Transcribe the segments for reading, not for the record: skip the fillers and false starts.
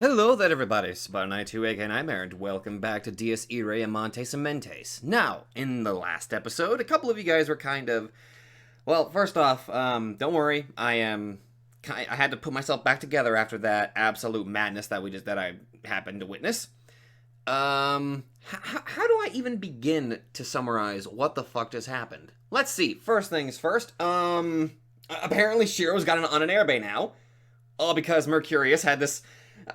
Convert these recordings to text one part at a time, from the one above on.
Hello there everybody, Spot92 aka Nightmare, and welcome back to Irae Amantes Amentes. Now, in the last episode, a couple of you guys were kind of... Well, first off, don't worry, I had to put myself back together after that absolute madness that I happened to witness. How do I even begin to summarize what the fuck just happened? Let's see, first things first, apparently Shiro's got on an airbay now. All because Mercurius had this...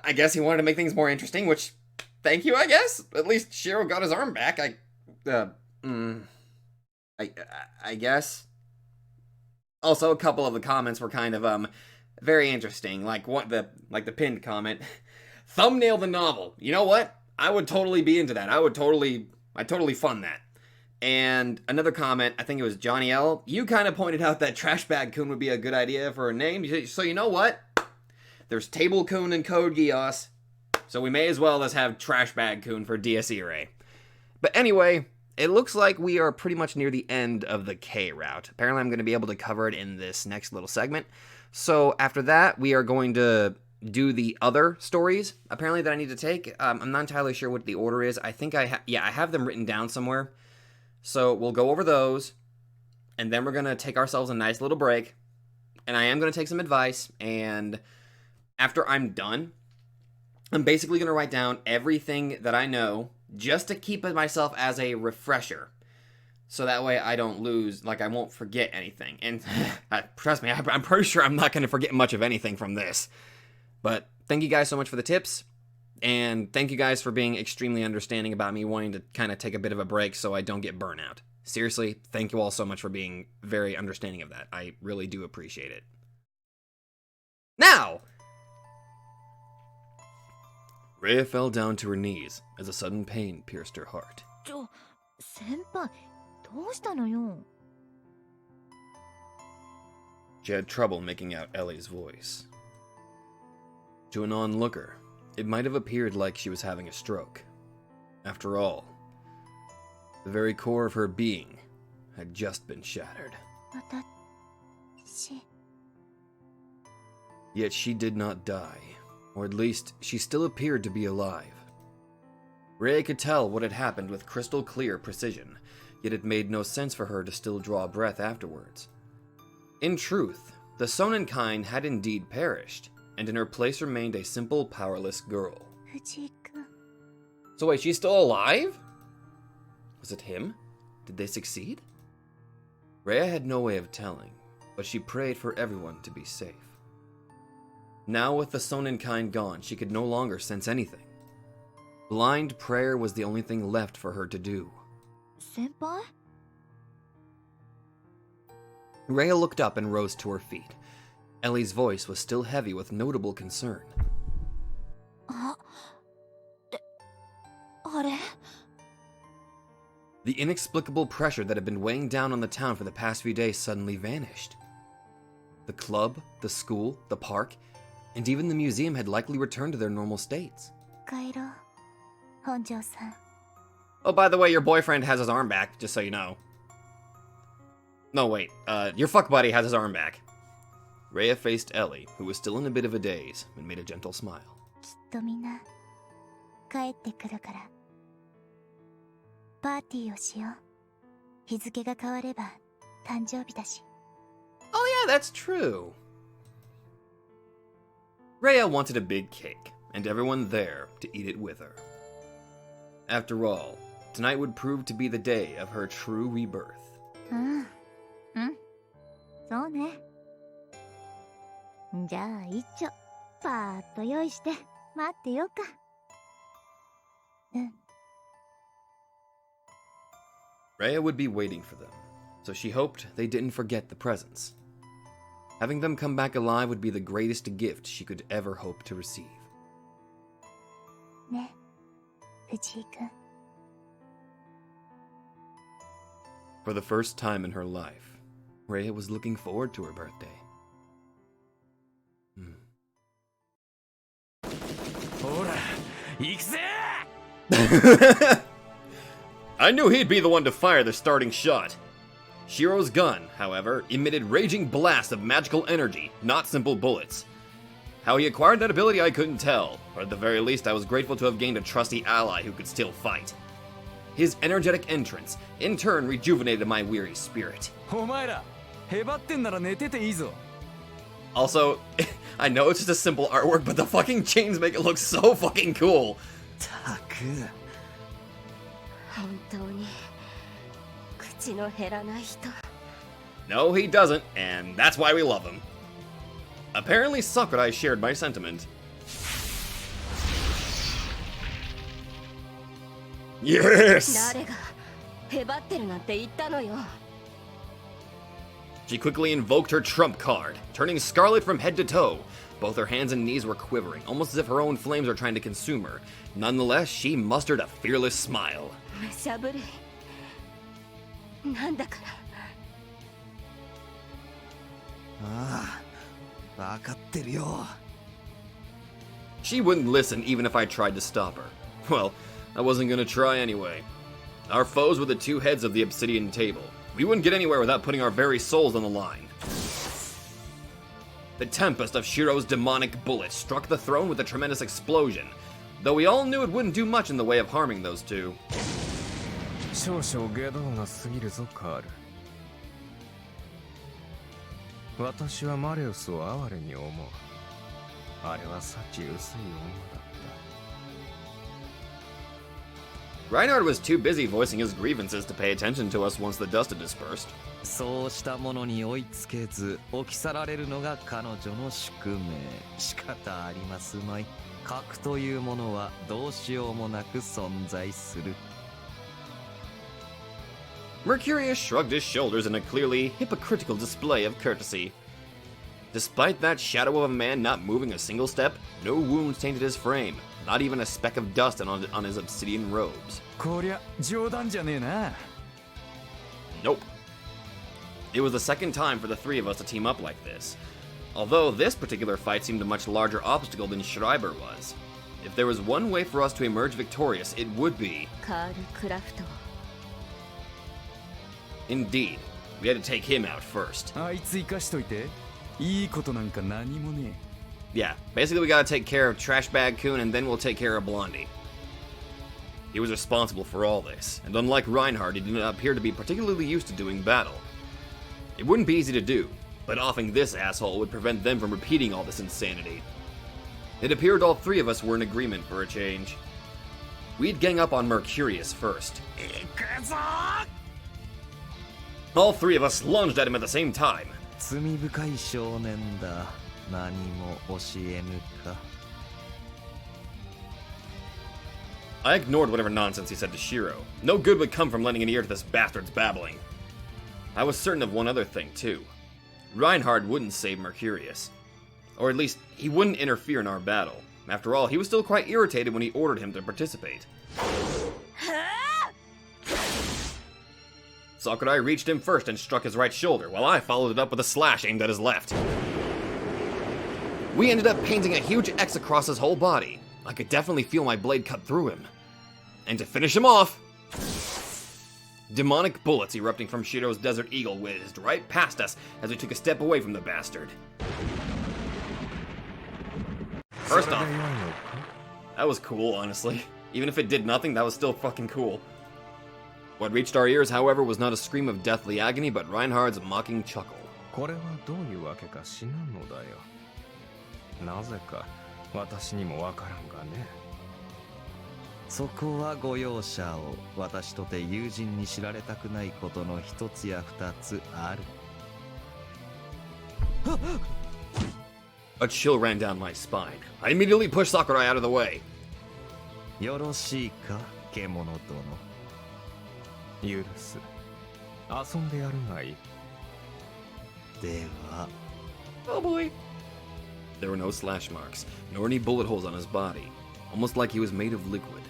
I guess he wanted to make things more interesting, which, thank you, I guess. At least Shiro got his arm back. I guess. Also, a couple of the comments were kind of, very interesting. Like the pinned comment. Thumbnail the novel. You know what? I would totally be into that. I'd totally fund that. And another comment, I think it was Johnny L. You kind of pointed out that Trash Bag Kun would be a good idea for a name. So you know what? There's Table Kun and Code Geass, so we may as well just have Trash Bag Kun for DS Irae. But anyway, it looks like we are pretty much near the end of the K route. Apparently I'm going to be able to cover it in this next little segment. So after that, we are going to do the other stories, apparently, that I need to take. I'm not entirely sure what the order is. I think I have them written down somewhere. So we'll go over those, and then we're going to take ourselves a nice little break. And I am going to take some advice, and... after I'm done, I'm basically going to write down everything that I know just to keep it myself as a refresher. So that way I don't lose, I won't forget anything. And trust me, I'm pretty sure I'm not going to forget much of anything from this. But thank you guys so much for the tips. And thank you guys for being extremely understanding about me wanting to kind of take a bit of a break so I don't get burnout. Seriously, thank you all so much for being very understanding of that. I really do appreciate it. Now... Rhea fell down to her knees as a sudden pain pierced her heart. 先輩、どうしたのよ? She had trouble making out Ellie's voice. To an onlooker, it might have appeared like she was having a stroke. After all, the very core of her being had just been shattered. 私... Yet she did not die. Or at least, she still appeared to be alive. Rhea could tell what had happened with crystal clear precision, yet it made no sense for her to still draw breath afterwards. In truth, the Sonnenkind had indeed perished, and in her place remained a simple, powerless girl. 藤井君... So wait, she's still alive? Was it him? Did they succeed? Rhea had no way of telling, but she prayed for everyone to be safe. Now with the Sonnenkind gone, she could no longer sense anything. Blind prayer was the only thing left for her to do. 先輩? Rhea looked up and rose to her feet. Ellie's voice was still heavy with notable concern. あれ? The inexplicable pressure that had been weighing down on the town for the past few days suddenly vanished. The club, the school, the park, and even the museum had likely returned to their normal states. 帰ろう、本庄さん. Oh, by the way, your boyfriend has his arm back, just so you know. No, wait, your fuck buddy has his arm back. Rhea faced Ellie, who was still in a bit of a daze, and made a gentle smile. きっとみんな、帰ってくるから。パーティーをしよう。日付が変われば、誕生日だし。Oh yeah, that's true. Rhea wanted a big cake, and everyone there to eat it with her. After all, tonight would prove to be the day of her true rebirth. そうね。じゃあ一丁、パーッと用意して待ってようか。Rhea would be waiting for them, so she hoped they didn't forget the presents. Having them come back alive would be the greatest gift she could ever hope to receive. ね、藤井君。For the first time in her life, Rhea was looking forward to her birthday. I knew he'd be the one to fire the starting shot. Shiro's gun, however, emitted raging blasts of magical energy, not simple bullets. How he acquired that ability I couldn't tell, but at the very least I was grateful to have gained a trusty ally who could still fight. His energetic entrance, in turn, rejuvenated my weary spirit. Also, I know it's just a simple artwork, but the fucking chains make it look so fucking cool. No, he doesn't, and that's why we love him. Apparently Sakurai shared my sentiment. Yes! She quickly invoked her trump card, turning scarlet from head to toe. Both her hands and knees were quivering, almost as if her own flames were trying to consume her. Nonetheless, she mustered a fearless smile. She wouldn't listen even if I tried to stop her. Well, I wasn't gonna try anyway. Our foes were the two heads of the obsidian table. We wouldn't get anywhere without putting our very souls on the line. The tempest of Shiro's demonic bullets struck the throne with a tremendous explosion, though we all knew it wouldn't do much in the way of harming those two. Reinhard was too busy voicing his grievances to pay attention to us once the dust had dispersed. Mercurius shrugged his shoulders in a clearly hypocritical display of courtesy. Despite that shadow of a man not moving a single step, no wounds tainted his frame, not even a speck of dust on his obsidian robes. Nope. It was the second time for the three of us to team up like this. Although this particular fight seemed a much larger obstacle than Schreiber was. If there was one way for us to emerge victorious, it would be... Indeed. We had to take him out first. Yeah, basically we gotta take care of Trashbag Kun and then we'll take care of Blondie. He was responsible for all this, and unlike Reinhard, he did not appear to be particularly used to doing battle. It wouldn't be easy to do, but offing this asshole would prevent them from repeating all this insanity. It appeared all three of us were in agreement for a change. We'd gang up on Mercurius first. All three of us lunged at him at the same time. I ignored whatever nonsense he said to Shiro. No good would come from lending an ear to this bastard's babbling. I was certain of one other thing, too. Reinhard wouldn't save Mercurius. Or at least, he wouldn't interfere in our battle. After all, he was still quite irritated when he ordered him to participate. Sakurai reached him first and struck his right shoulder, while I followed it up with a slash aimed at his left. We ended up painting a huge X across his whole body. I could definitely feel my blade cut through him. And to finish him off, demonic bullets erupting from Shiro's Desert Eagle whizzed right past us as we took a step away from the bastard. First off, that was cool, honestly. Even if it did nothing, that was still fucking cool. What reached our ears, however, was not a scream of deathly agony, but Reinhard's mocking chuckle. A chill ran down my spine. I immediately pushed Sakurai out of the way. Oh boy. There were no slash marks, nor any bullet holes on his body, almost like he was made of liquid.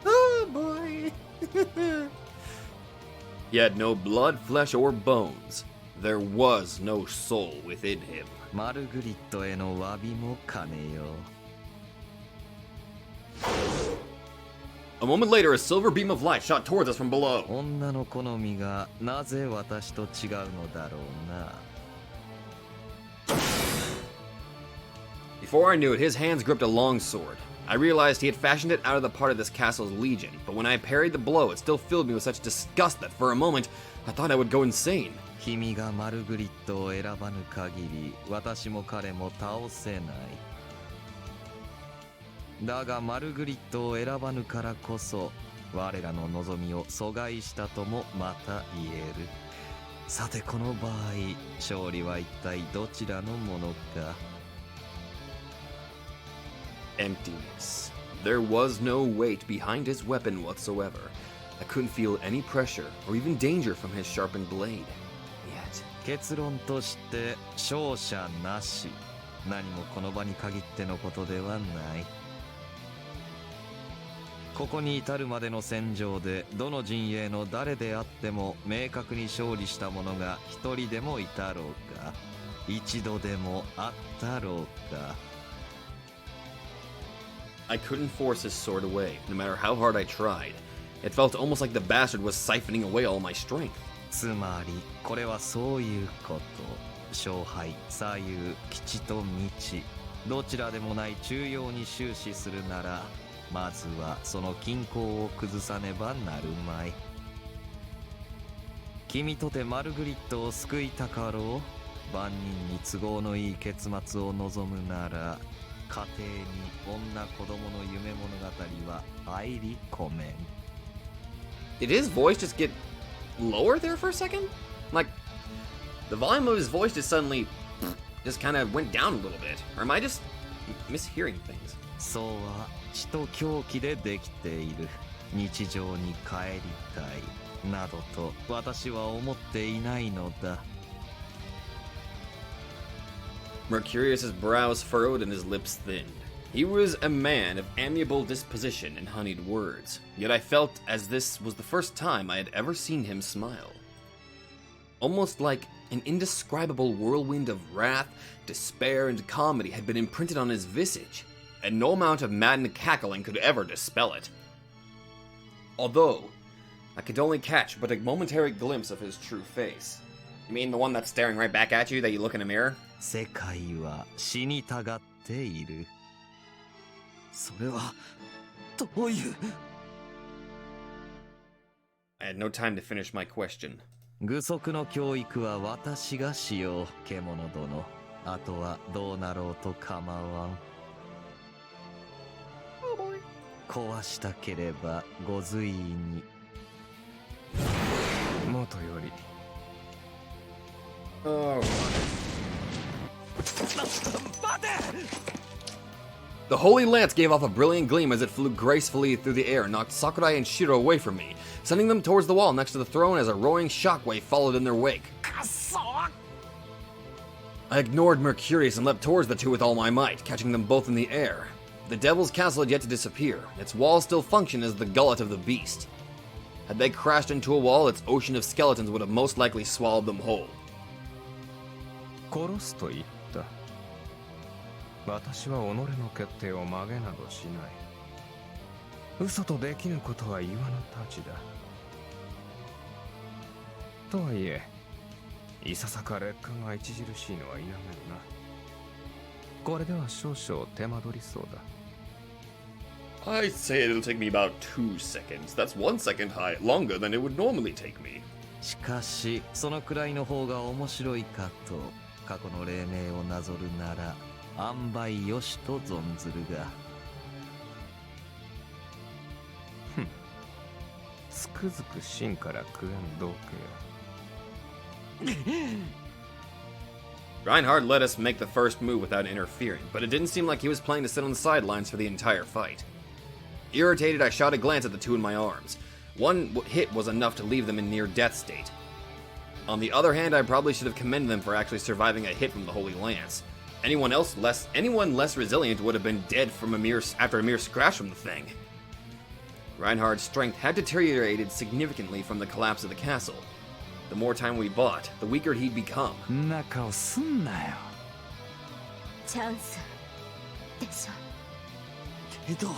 Oh boy. He had no blood, flesh, or bones. There was no soul within him. A moment later, a silver beam of light shot towards us from below. 女の好みがなぜ私と違うのだろうな。 Before I knew it, his hands gripped a long sword. I realized he had fashioned it out of the part of this castle's legion, but when I parried the blow, it still filled me with such disgust that for a moment, I thought I would go insane. 君がマルグリットを選ばぬ限り、私も彼も倒せない。だがマルグリットを選ばぬからこそ、我らの望みを阻害したともまた言える。さてこの場合、勝利は一体どちらのものか。 Emptiness. There was no weight behind his weapon whatsoever. I couldn't feel any pressure or even danger from his sharpened blade. Yet, 結論として勝者なし。何もこの場に限ってのことではない。ここに至るまでの戦場でどの陣営の誰であっても明確に勝利した者が一人でもいたろうか、一度でもあったろうか。 I couldn't force his sword away, no matter how hard I tried. It felt almost like the bastard was siphoning away all my strength. つまりこれはそういうこと。勝敗、左右、吉と道、どちらでもない中庸に終始するなら、まずはその均衡を崩さねばなるまい。君とてマルグリットを救いたかろう。万人に都合のいい結末を望むなら、家庭に女子供の夢物語は入り込めん。 Did his voice just get lower there for a second? Like, the volume of his voice just suddenly just kind of went down a little bit. Or am I just mishearing things? そうは血と狂気でできている。日常に帰りたいなどと私は思っていないのだ。 Mercurius's brows furrowed and his lips thinned. He was a man of amiable disposition and honeyed words, yet I felt as this was the first time I had ever seen him smile. Almost like an indescribable whirlwind of wrath, despair, and comedy had been imprinted on his visage, and no amount of maddened cackling could ever dispel it. Although, I could only catch but a momentary glimpse of his true face. You mean the one that's staring right back at you that you look in a mirror? 世界は死にたがっている。それはどういう。 I had no time to finish my question. 具足の教育は私がしよう、獣殿。あとはどうなろうと構わん。壊したければご随意に。もとより。 Oh. The holy lance gave off a brilliant gleam as it flew gracefully through the air and knocked Sakurai and Shiro away from me, sending them towards the wall next to the throne as a roaring shockwave followed in their wake. I ignored Mercurius and leapt towards the two with all my might, catching them both in the air. The Devil's Castle had yet to disappear. Its walls still functioned as the gullet of the beast. Had they crashed into a wall, its ocean of skeletons would have most likely swallowed them whole. 殺すと言った。私は己の決定を曲げなどしない。嘘とできぬことは言わぬたちだ。とはいえ、いささか劣化が著しいのは否めぬな。これでは少々手間取りそうだ。I say it'll take me about 2 seconds. That's 1 second longer than it would normally take me. しかしそのくらいの方が面白いかと。過去の黎明をなぞるなら塩梅よしと存ずるが。ふん。つくづく芯から食えん道家よ。Reinhard let us make the first move without interfering, but it didn't seem like he was planning to sit on the sidelines for the entire fight. Irritated, I shot a glance at the two in my arms. One hit was enough to leave them in near death state. On the other hand, I probably should have commended them for actually surviving a hit from the Holy Lance. Anyone less resilient would have been dead from after a mere scratch from the thing. Reinhard's strength had deteriorated significantly from the collapse of the castle. The more time we bought, the weaker he'd become. 中をすんなよ。チャンスでしょ。けど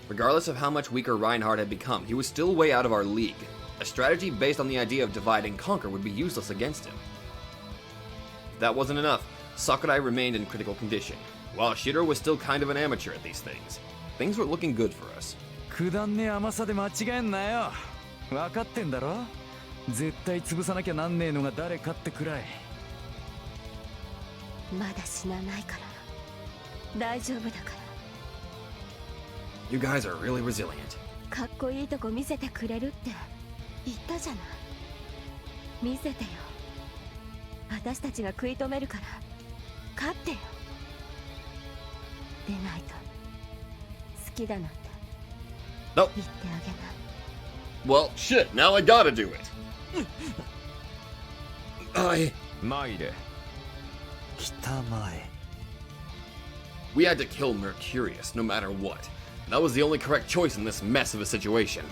Regardless of how much weaker Reinhardt had become, he was still way out of our league. A strategy based on the idea of divide and conquer would be useless against him. If that wasn't enough, Sakurai remained in critical condition, while Shiro was still kind of an amateur at these things. Things were looking good for us. くだんねえ甘さで間違えんなよ。分かってんだろ。絶対潰さなきゃなんねえのが誰かってくらい。まだ死なないから大丈夫だから。 You guys are really resilient. かっこいいとこ見せてくれるって言ったじゃない。見せてよ。私たちが食い止めるから勝ってよ。でないと好きだなんて Nope. 言ってあげない。 Well, shit, now I gotta do it. We had to kill Mercurius, no matter what. That was the only correct choice in this mess of a situation.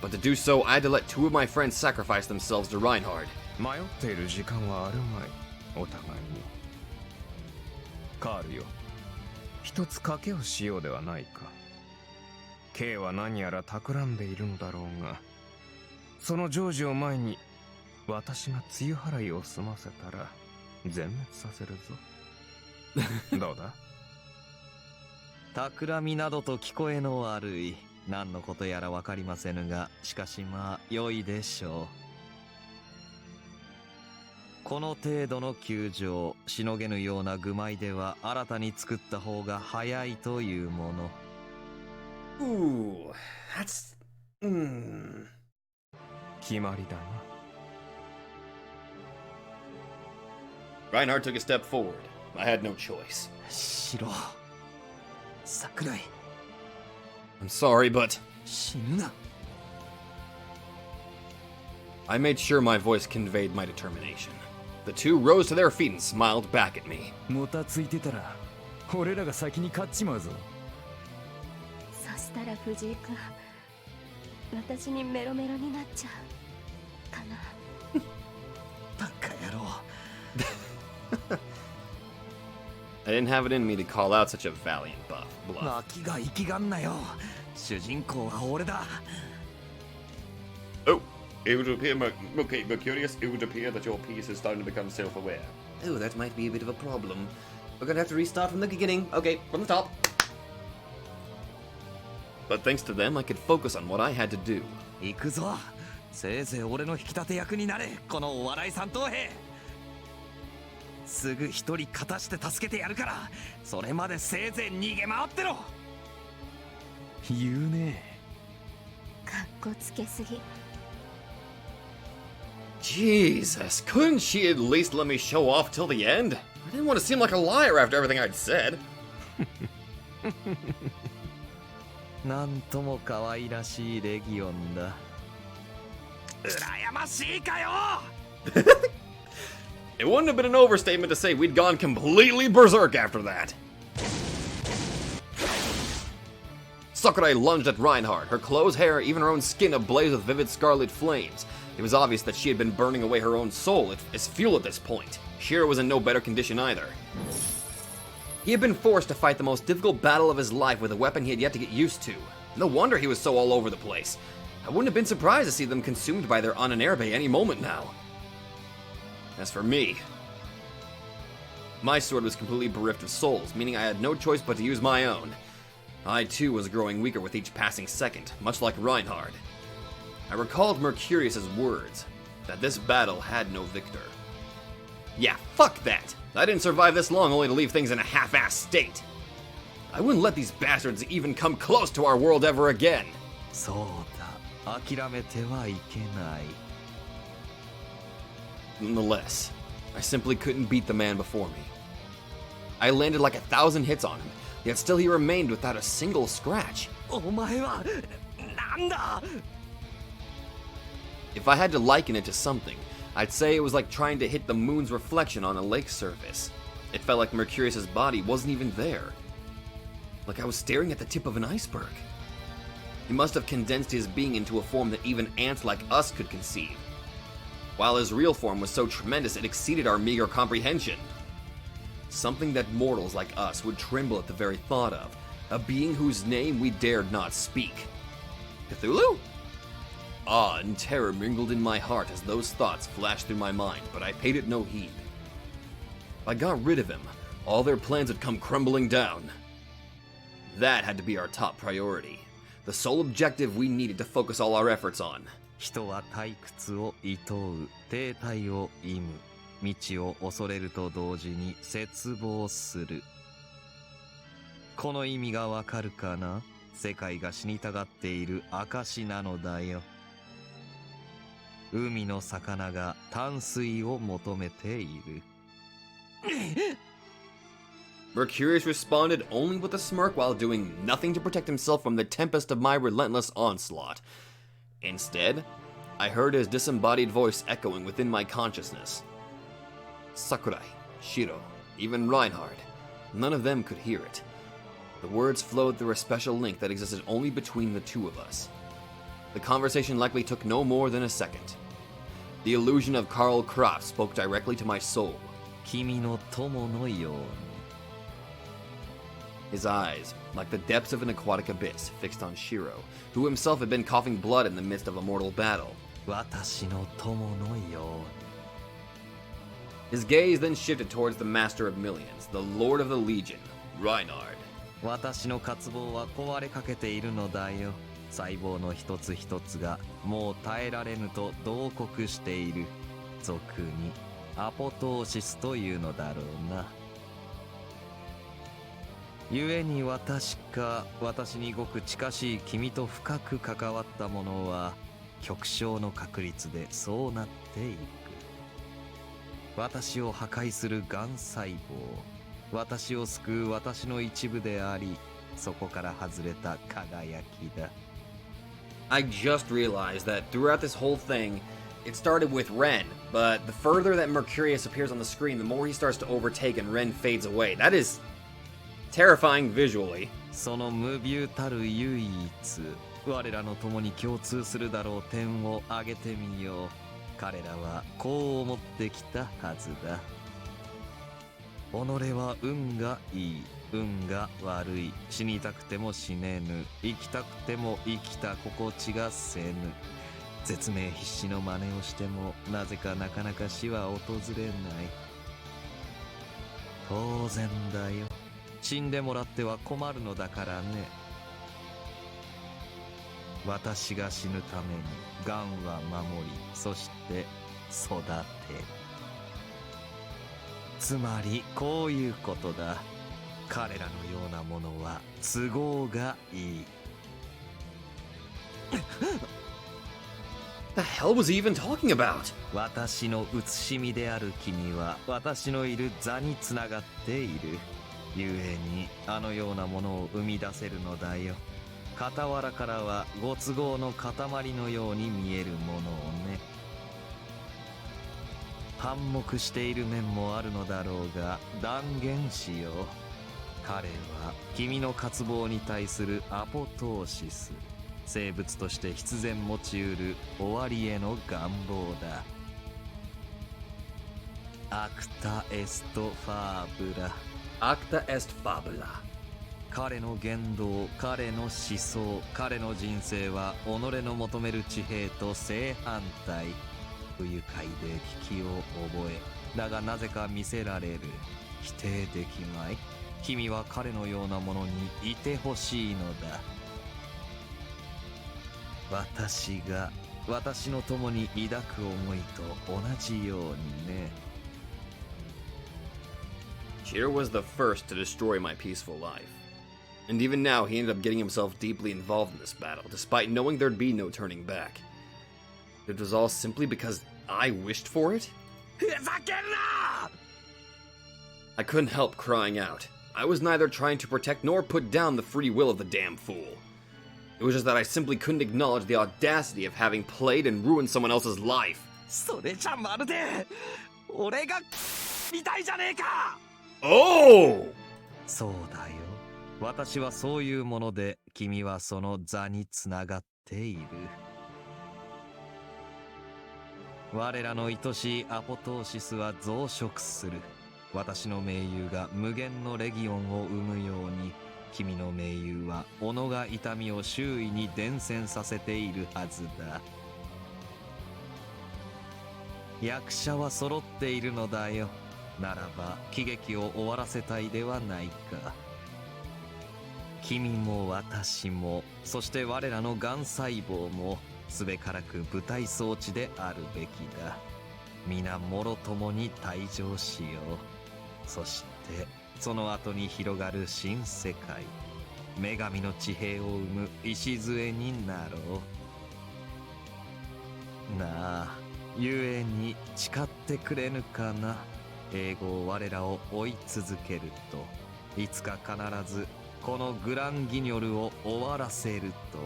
But to do so, I had to let two of my friends sacrifice themselves to Reinhardt. 迷っている時間はあるまい、お互いに。カールよ、一つ賭けをしようではないか。K は何やら企んでいるのだろうが、その成就を前に私が露払いを済ませたら全滅させるぞ。どうだ？企みなどと聞こえの悪い。何のことやらわかりませぬが、しかしまあ良いでしょう。この程度の窮状、しのげぬような愚昧では新たに作った方が早いというもの。Ooh, that's... 決まりだな。Reinhardt took a step forward. I had no choice. 白、桜井、 I'm sorry, but 死ぬな。 I made sure my voice conveyed my determination. The two rose to their feet and smiled back at me. もたついてたら、俺らが先に勝っちまうぞ。そしたら藤井君、私にメロメロになっちゃうかな。バカ野郎。I didn't have it in me to call out such a valiant bluff. 脇が生きがんなよ。主人公は俺だ。 Oh, it would appear, okay, Mercurius, it would appear that your piece is starting to become self-aware. Oh, that might be a bit of a problem. We're gonna have to restart from the beginning. Okay, from the top. But thanks to them, I could focus on what I had to do. 行くぞ。せいぜい俺の引き立て役になれ。このお笑い三等兵。すぐ一人勝たして助けてやるから。それまでせいぜい逃げ回ってろ。言うね。かっこつけすぎ。 Jesus, couldn't she at least let me show off till the end? I didn't want to seem like a liar after everything I'd said. なんとも可愛らしいレギオンだ。羨ましいかよ。 It wouldn't have been an overstatement to say we'd gone completely berserk after that. Sakurai lunged at Reinhardt, her clothes, hair, even her own skin ablaze with vivid scarlet flames. It was obvious that she had been burning away her own soul as fuel at this point. Shiro was in no better condition either. He had been forced to fight the most difficult battle of his life with a weapon he had yet to get used to. No wonder he was so all over the place. I wouldn't have been surprised to see them consumed by their Ananerabe any moment now. As for me, my sword was completely bereft of souls, meaning I had no choice but to use my own. I too was growing weaker with each passing second, much like Reinhardt. I recalled Mercurius's words, that this battle had no victor. Yeah, fuck that! I didn't survive this long only to leave things in a half-assed state. I wouldn't let these bastards even come close to our world ever again. そうだ、諦めてはいけない。 Nonetheless, I simply couldn't beat the man before me. I landed like 1,000 hits on him, yet still he remained without a single scratch. お前はなんだ。 If I had to liken it to something, I'd say it was like trying to hit the moon's reflection on a lake surface. It felt like Mercurius's body wasn't even there. Like I was staring at the tip of an iceberg. He must have condensed his being into a form that even ants like us could conceive. While his real form was so tremendous it exceeded our meager comprehension. Something that mortals like us would tremble at the very thought of, A being whose name we dared not speak. Cthulhu? Awe and terror mingled in my heart as those thoughts flashed through my mind, but I paid it no heed. If I got rid of him, all their plans would come crumbling down. That had to be our top priority, the sole objective we needed to focus all our efforts on. 人は退屈を厭う、停滞を忌む、未知を恐れると同時に絶望する。この意味がわかるかな？世界が死にたがっている証なのだよ。海の魚が淡水を求めている。Mercurius responded only with a smirk while doing nothing to protect himself from the tempest of my relentless onslaught. Instead, I heard his disembodied voice echoing within my consciousness. Sakurai, Shiro, even Reinhard, none of them could hear it. The words flowed through a special link that existed only between the two of us. The conversation likely took no more than a second. The illusion of Karl Kraft spoke directly to my soul. 君の友のように。His eyes, like the depths of an aquatic abyss, fixed on Shiro, who himself had been coughing blood in the midst of a mortal battle. 私の友のように。 His gaze then shifted towards the Master of Millions, the Lord of the Legion, Reinhard. 私の渇望は壊れかけているのだよ。細胞の一つ一つがもう耐えられぬと慟哭している。俗にアポトーシスというのだろうな。故に私にごく近しい君と深く関わったものは極小の確率でそうなっていく。私を破壊する癌細胞、私を救う私の一部であり、そこから外れた輝きだ。I just realized that throughout this whole thing, it started with Ren, but the further that Mercurius appears on the screen, the more he starts to overtake and Ren fades away. That is terrifying visually. その無ビューたる唯一、我らの共に共通するだろう点を挙げてみよう。彼らはこう思ってきたはずだ。己は運がいい、運が悪い、死にたくても死ねぬ、生きたくても生きた心地がせぬ。絶命必死の真似をしてもなぜかなかなか死は訪れない。当然だよ。死んでもらっては困るのだからね。私が死ぬために癌は守り、そして育てる。つまりこういうことだ。彼らのようなものは都合がいい。The hell was he even talking about? 私の写しみである君は私のいる座につながっている。故にあのようなものを生み出せるのだよ。傍らからはご都合の塊のように見えるものをね。反目している面もあるのだろうが断言しよう。彼は君の渇望に対するアポトーシス、生物として必然持ちうる終わりへの願望だ。アクタエストファーブラ。Acta est fabula. 彼の言動、彼の思想、彼の人生は己の求める地平と正反対。不愉快で危機を覚え、だがなぜか見せられる。否定できまい。君は彼のようなものにいてほしいのだ。私が私の友に抱く思いと同じようにね。Shiro was the first to destroy my peaceful life. And even now, he ended up getting himself deeply involved in this battle, despite knowing there'd be no turning back. It was all simply because I wished for it? I couldn't help crying out. I was neither trying to protect nor put down the free will of the damn fool. It was just that I simply couldn't acknowledge the audacity of having played and ruined someone else's life. それじゃまるで俺がみたいじゃねえか。Oh! そうだよ。私はそういうもので、君はその座につながっている。我らの愛しいアポトーシスは増殖する。私の盟友が無限のレギオンを生むように、君の盟友は己が痛みを周囲に伝染させているはずだ。役者は揃っているのだよ。ならば喜劇を終わらせたいではないか。君も私も、そして我らの癌細胞もすべからく舞台装置であるべきだ。皆もろともに退場しよう。そしてその後に広がる新世界、女神の地平を生む礎になろう。なあ、故に誓ってくれぬかな。英語我らを追い続けると、いつか必ずこのグランギニョルを終わらせると。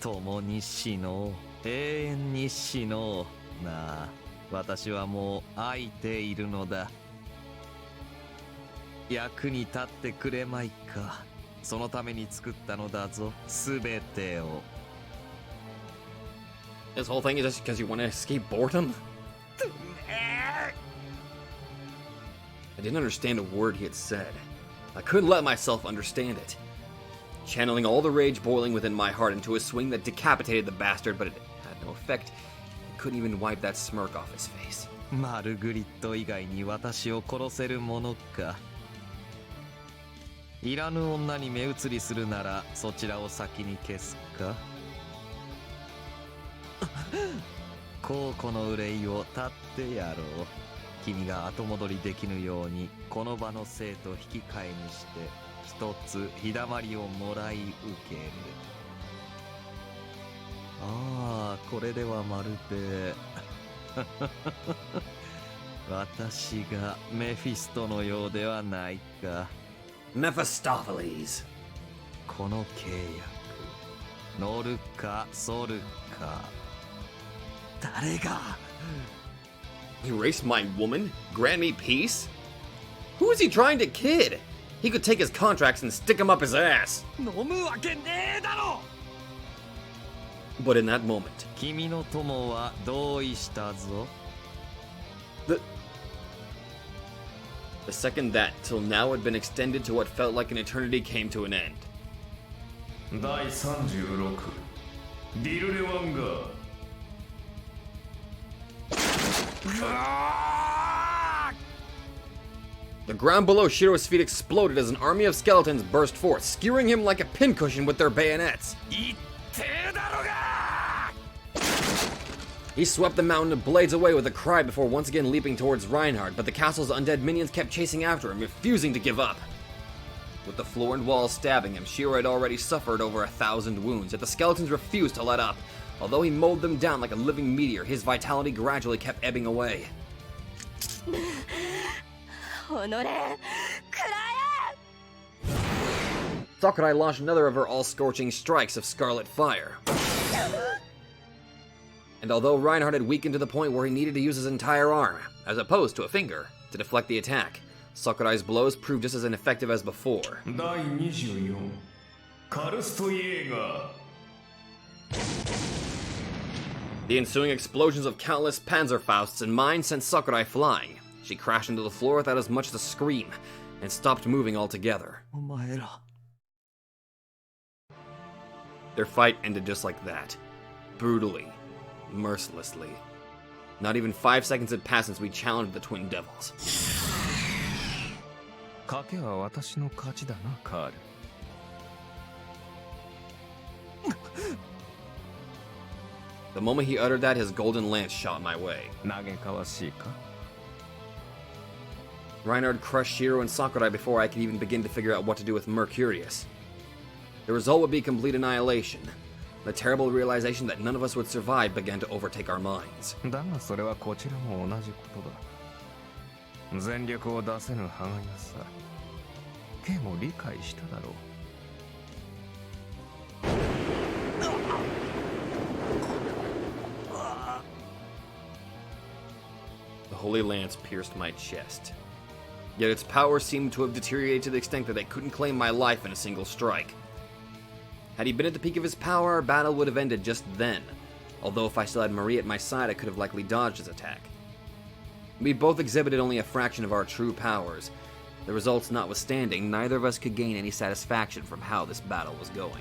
共に死のう、永遠に死のう。なあ、私はもう愛ているのだ。役に立ってくれまいか。そのために作ったのだぞ、すべてを。This whole thing is just because you want to escape boredom? I didn't understand a word he had said. I couldn't let myself understand it. Channeling all the rage boiling within my heart into a swing that decapitated the bastard, but it had no effect. I couldn't even wipe that smirk off his face. マルグリット以外に私を殺せるものか。いらぬ女に目移りするならそちらを先に消すか。孝行の憂いを断ってやろう。君が後戻りできぬようにこの場の生と引き換えにして一つ日だまりをもらい受ける。ああ、これではまるで私がメフィストのようではないか。Mephistopheles. この契約乗るか反るか。誰が Erase my woman? Grant me peace? Who is he trying to kid? He could take his contracts and stick them up his ass. 飲むわけねえだろ。 But in that moment, 君の友は同意したぞ。 the second that till now had been extended to what felt like an eternity came to an end. 第36ディルレワンガ The ground below Shiro's feet exploded as an army of skeletons burst forth, skewering him like a pincushion with their bayonets. 言ってえだろが。 He swept the mountain of blades away with a cry before once again leaping towards Reinhardt, but the castle's undead minions kept chasing after him, refusing to give up. With the floor and walls stabbing him, Shiro had already suffered over 1,000 wounds, yet the skeletons refused to let up. Although he mowed them down like a living meteor, his vitality gradually kept ebbing away. おのれ、くらえ。 Sakurai launched another of her all-scorching strikes of scarlet fire. And although Reinhardt had weakened to the point where he needed to use his entire arm, as opposed to a finger, to deflect the attack, Sakurai's blows proved just as ineffective as before. 第24カルストイエーガー The ensuing explosions of countless Panzerfausts and mines sent Sakurai flying. She crashed into the floor without as much as a scream, and stopped moving altogether. お前ら。 Their fight ended just like that. Brutally. Mercilessly. Not even 5 seconds had passed since we challenged the Twin Devils. 賭けは私の勝ちだな、カール。 The moment he uttered that, his golden lance shot my way. 嘆かわしいか Reinhardt crushed Shiro and Sakurai before I could even begin to figure out what to do with Mercurius. The result would be complete annihilation. The terrible realization that none of us would survive began to overtake our minds. だがそれはこちらも同じことだ。全力を出せぬ歯がゆさ。K も理解しただろう。 The holy lance pierced my chest. Yet its power seemed to have deteriorated to the extent that I couldn't claim my life in a single strike. Had he been at the peak of his power, our battle would have ended just then. Although if I still had Marie at my side, I could have likely dodged his attack. We both exhibited only a fraction of our true powers, The results notwithstanding, neither of us could gain any satisfaction from how this battle was going.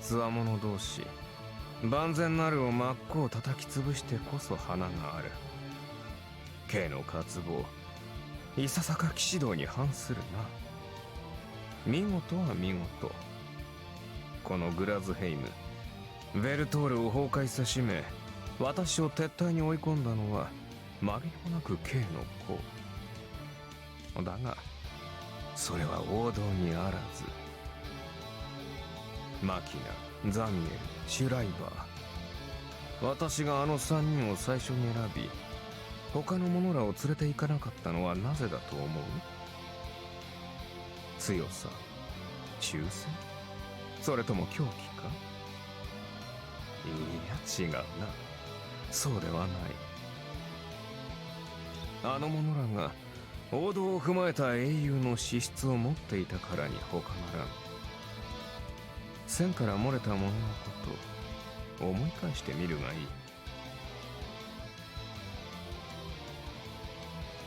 つわもの同士、万全なるを真っ向叩き潰してこそ花がある。K の渇望、いささか騎士道に反するな。見事は見事。このグラズヘイム、ベルトールを崩壊さしめ、私を撤退に追い込んだのは紛れもなく K の子。だが、それは王道にあらず。マキナ、ザミエル、シュライバー。私があの3人を最初に選び、他の者らを連れて行かなかったのはなぜだと思う？強さ、忠誠、それとも狂気か？いや違うな。そうではない。あの者らが王道を踏まえた英雄の資質を持っていたからに他ならん。線から漏れたもののこと思い返してみるがいい。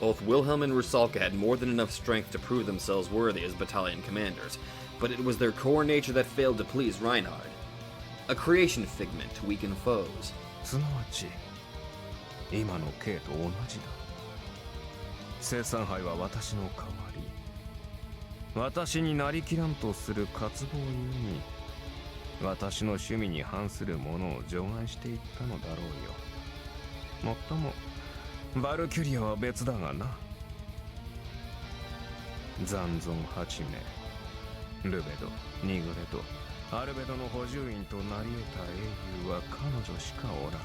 Both Wilhelm and Rusalka had more than enough strength to prove themselves worthy as battalion commanders, but it was their core nature that failed to please Reinhard. A creation figment to weaken foes. すなわち今の K と同じだ。生産杯は私の代わり、私になりきらんとする渇望ゆえに、私の趣味に反するものを除外していったのだろうよ。もっともバルキュリアは別だがな。残存8名、ルベド、ニグレド、アルベドの補充員となり得た英雄は彼女しかおらん。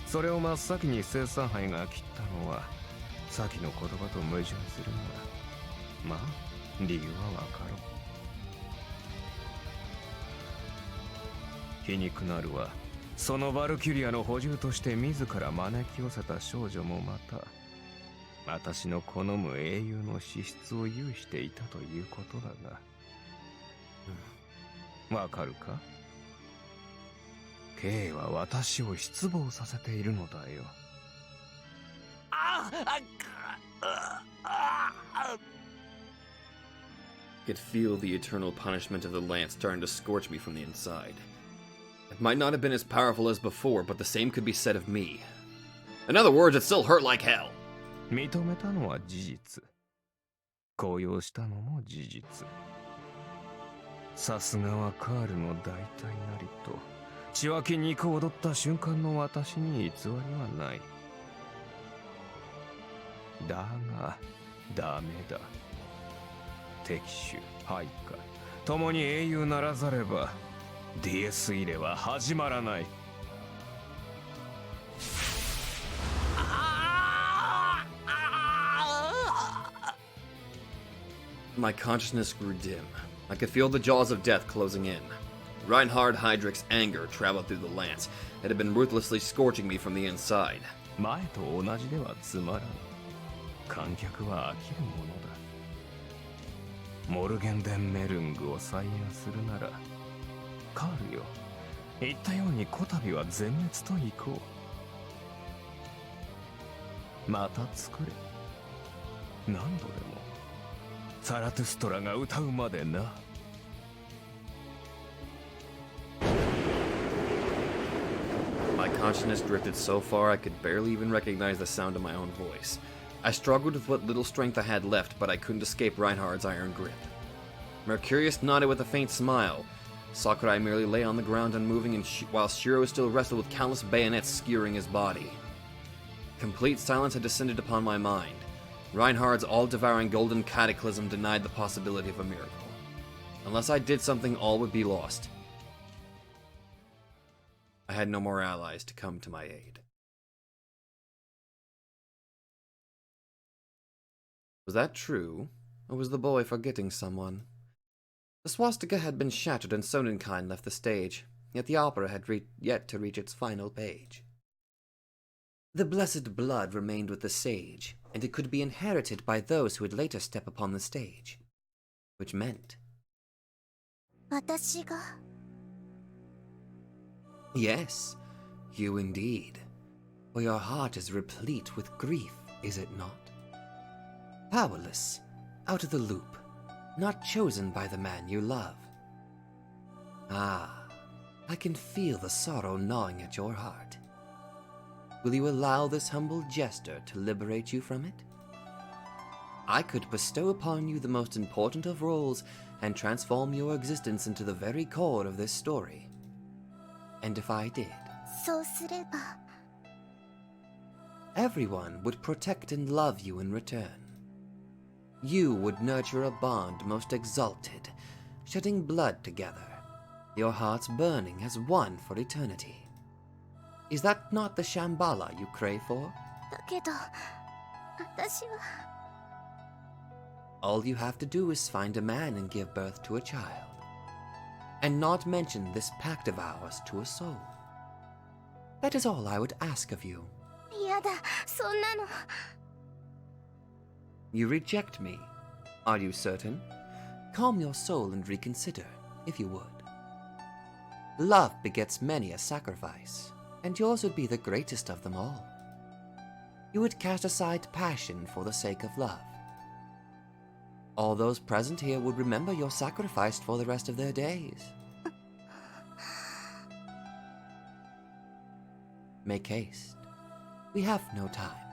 それを真っ先に生産杯が切ったのは先の言葉と矛盾するなら、まあ理由はわかろう。皮肉なるは、そのバルキュリアの補充として自ら招き寄せた少女もまた私の好む英雄の資質を有していたということだが、わかるか？ K は私を失望させているのだよ。I could feel the eternal punishment of the lance starting to scorch me from the inside. It might not have been as powerful as before, but the same could be said of me. In other words, it still hurt like hell. 認めたのは事実。高揚したのも事実。さすがはカールの大体なりと、血湧き肉踊った瞬間の私に偽りはない。だが、ダメだ。敵手、配下、共に英雄ならざれば、DS 入れは始まらない。My consciousness grew dim. I could feel the jaws of death closing in. Reinhard Heydrich's anger traveled through the lance. It had been ruthlessly scorching me from the inside. 前と同じではつまらん。観客は飽きるものだ。モルゲンデンメルングを再現するなら、カールよ、言ったようにこたびは全滅といこう。また作れ。何度でも。ザラトゥストラが歌うまでな。My consciousness drifted so far I could barely even recognize the sound of my own voice. I struggled with what little strength I had left, but I couldn't escape Reinhard's iron grip. Mercurius nodded with a faint smile. Sakurai merely lay on the ground unmoving, while Shiro still wrestled with countless bayonets skewering his body. Complete silence had descended upon my mind. Reinhard's all-devouring golden cataclysm denied the possibility of a miracle. Unless I did something, all would be lost. I had no more allies to come to my aid. Was that true, or was the boy forgetting someone? The swastika had been shattered and Sonnenkind left the stage, yet the opera had yet to reach its final page. The blessed blood remained with the sage, and it could be inherited by those who would later step upon the stage. Which meant... 私が Yes, you indeed. For your heart is replete with grief, is it not? Powerless, out of the loop, not chosen by the man you love. Ah, I can feel the sorrow gnawing at your heart. Will you allow this humble jester to liberate you from it? I could bestow upon you the most important of roles and transform your existence into the very core of this story. And if I did, そうすれば everyone would protect and love you in return. You would nurture a bond most exalted, shedding blood together, your hearts burning as one for eternity. Is that not the Shambhala you crave for? だけど私は All you have to do is find a man and give birth to a child. And not mention this pact of ours to a soul. That is all I would ask of you. 嫌だそんなの You reject me. Are you certain? Calm your soul and reconsider, if you would. Love begets many a sacrifice, and yours would be the greatest of them all. You would cast aside passion for the sake of love. All those present here would remember your sacrifice for the rest of their days. Make haste. We have no time.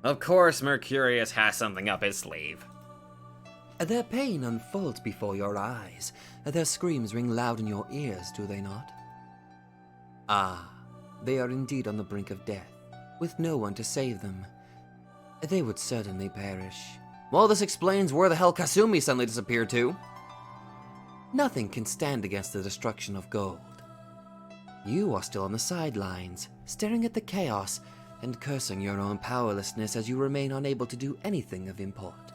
Of course, Mercurius has something up his sleeve. Their pain unfolds before your eyes. Their screams ring loud in your ears, do they not? Ah, they are indeed on the brink of death, with no one to save them. They would certainly perish. Well, this explains where the hell Kasumi suddenly disappeared to. Nothing can stand against the destruction of gold. You are still on the sidelines, staring at the chaos and cursing your own powerlessness as you remain unable to do anything of import.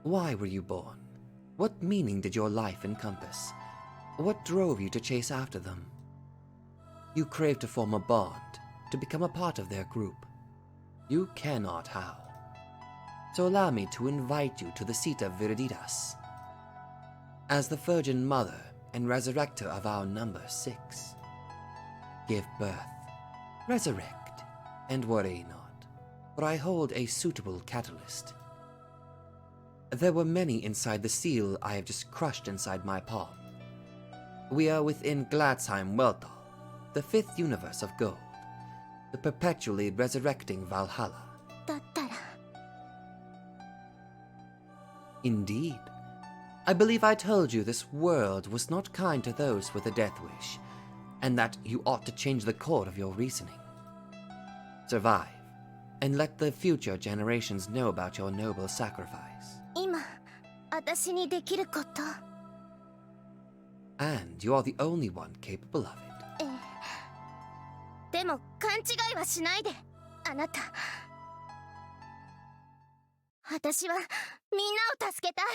Why were you born? What meaning did your life encompass? What drove you to chase after them? You crave to form a bond, to become a part of their group. You cannot how. So allow me to invite you to the seat of Viriditas. As the Virgin Mother and Resurrector of our number 6. Give birth, resurrect, and worry not, for I hold a suitable catalyst. There were many inside the seal I have just crushed inside my palm. We are within Gladsheim Weltal, the 5th universe of gold, the perpetually resurrecting Valhalla. だったら Indeed. I believe I told you this world was not kind to those with a death wish, and that you ought to change the course of your reasoning. Survive, and let the future generations know about your noble sacrifice. 今私にできること And you are the only one capable of it. ええでも勘違いはしないであなた私はみんなを助けたい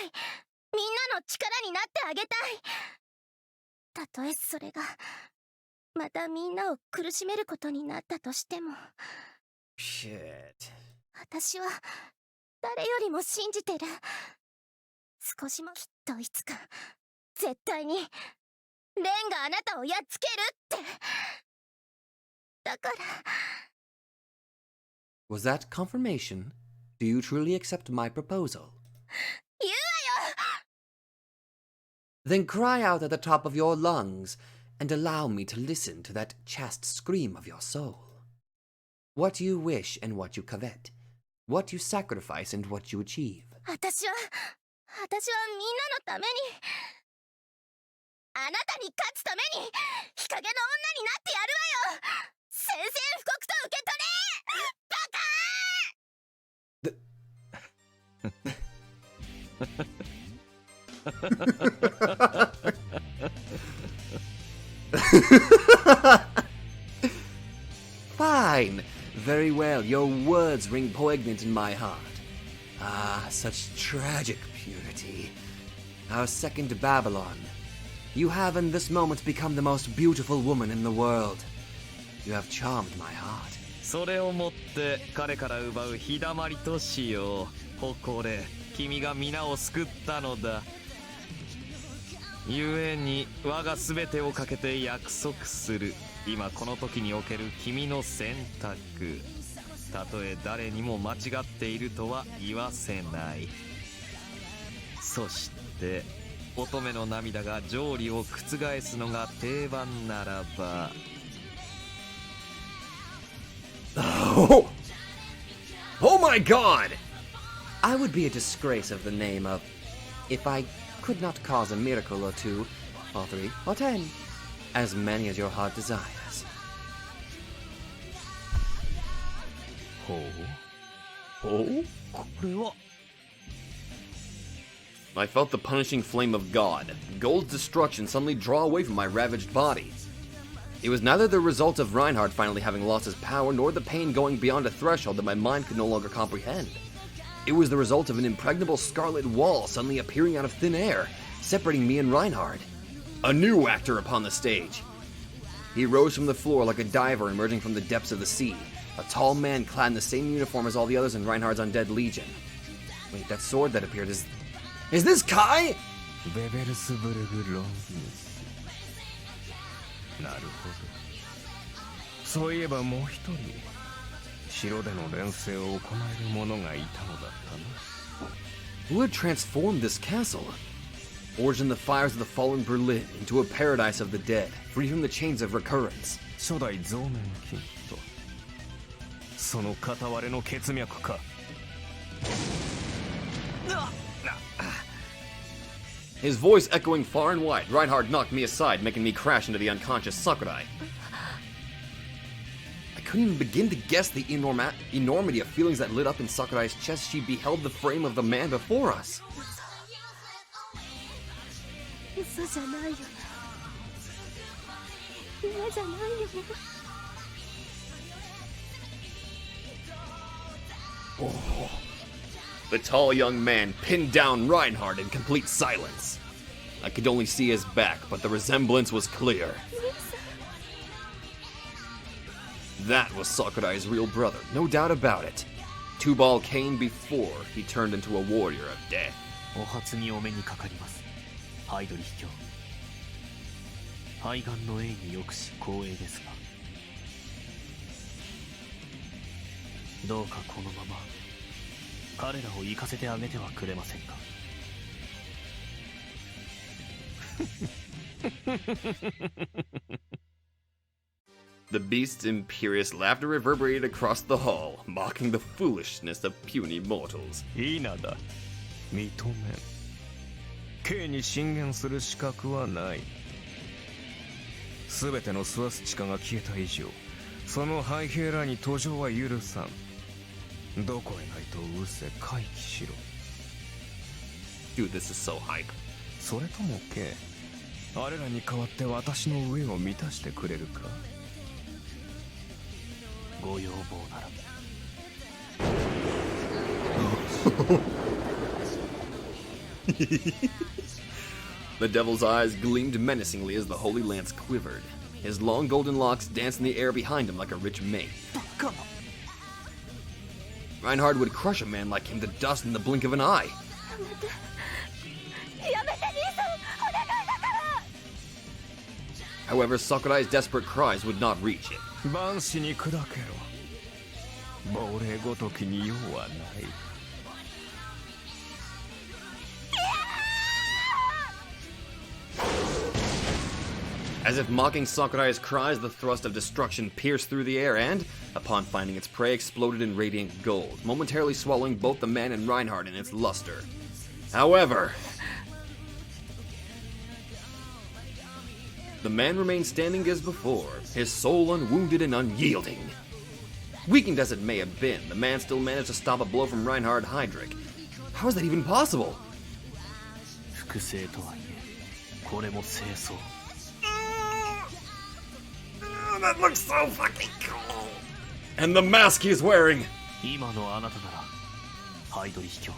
みんなの力になってあげたいたとえそれがまたみんなを苦しめることになったとしても Shit. 私は誰よりも信じてる少しもきっといつか絶対にレンがあなたをやっつけるってだから Was that confirmation? Do you truly accept my proposal? 言うわよ Then cry out at the top of your lungs and allow me to listen to that chaste scream of your soul. What you wish and what you covet. What you sacrifice and what you achieve. 私はみんなのためにあなたに勝つために日陰の女になってやるわよ宣戦布告と受け取れバカFine. Very well. Your words ring poignant in my heart. Ah, such tragic purity. Our second Babylon. You have in this moment become the most beautiful woman in the world. You have charmed my heart. それをもって彼から奪う日だまりとしよう。誇れ、君が皆を救ったのだ。故に我が全てをかけて約束する。今この時における君の選択。たとえ誰にも間違っているとは言わせない。そして乙女の涙が条理を覆すのが定番ならば。Oh! Oh my god! I would be a disgrace of the name of, if I could not cause a miracle or two, or 3, or 10, as many as your heart desires. ほうほう、これは。 I felt the punishing flame of God, Gold's destruction suddenly draw away from my ravaged body. It was neither the result of Reinhardt finally having lost his power, nor the pain going beyond a threshold that my mind could no longer comprehend. It was the result of an impregnable scarlet wall suddenly appearing out of thin air, separating me and Reinhardt. A new actor upon the stage. He rose from the floor like a diver emerging from the depths of the sea, a tall man clad in the same uniform as all the others in Reinhardt's undead legion. Wait, that sword that appeared is this Kai? ベベルスブルグ・ロンギヌス。なるほど。そういえばもう一人、城での錬成を行える者がいたのだったな。Who had transformed this castle? Forged in the fires of the fallen Berlin into a paradise of the dead, free from the chains of recurrence. 初代増面金とその片割れの血脈か。His voice echoing far and wide, Reinhardt knocked me aside, making me crash into the unconscious Sakurai. I couldn't even begin to guess the enormity of feelings that lit up in Sakurai's chest as she beheld the frame of the man before us. 嘘じゃないよね。夢じゃないよね。 The tall young man pinned down Reinhardt in complete silence. I could only see his back, but the resemblance was clear. That was Sakurai's real brother, no doubt about it. Two-ball cane before he turned into a warrior of death. お初にお目にかかります。ハイドリヒ教。肺がんの栄によくし光栄ですが、どうかこのまま彼らを行かせてあげてはくれませんか。The beast's imperious laughter reverberated across the hall, mocking the foolishness of puny mortals. いいなだ。認めん。刑に進言する資格はない。すべてのスワスチカが消えた以上、その廃兵らに途上は許さん。どこへないとうせ回帰しろ。Dude, this is so hype. それともケイ、あれらに代わって私の上を満たしてくれるか。ご要望なら。The devil's eyes gleamed menacingly as the holy lance quivered. His long golden locks danced in the air behind him like a rich mane. Reinhardt would crush a man like him to dust in the blink of an eye. やめて兄さん、お願いだから。 However, Sakurai's desperate cries would not reach it. 万死に砕けろ。亡霊ごときに用はない。As if mocking Sakurai's cries, the thrust of destruction pierced through the air and, upon finding its prey, exploded in radiant gold, momentarily swallowing both the man and Reinhardt in its luster. However, the man remained standing as before, his soul unwounded and unyielding. Weakened as it may have been, the man still managed to stop a blow from Reinhard Heydrich. How is that even possible? 複製とはいえ、これも清掃。That looks so fucking cool. And the mask he's wearing. 今のあなたなら、ハイドリヒ教。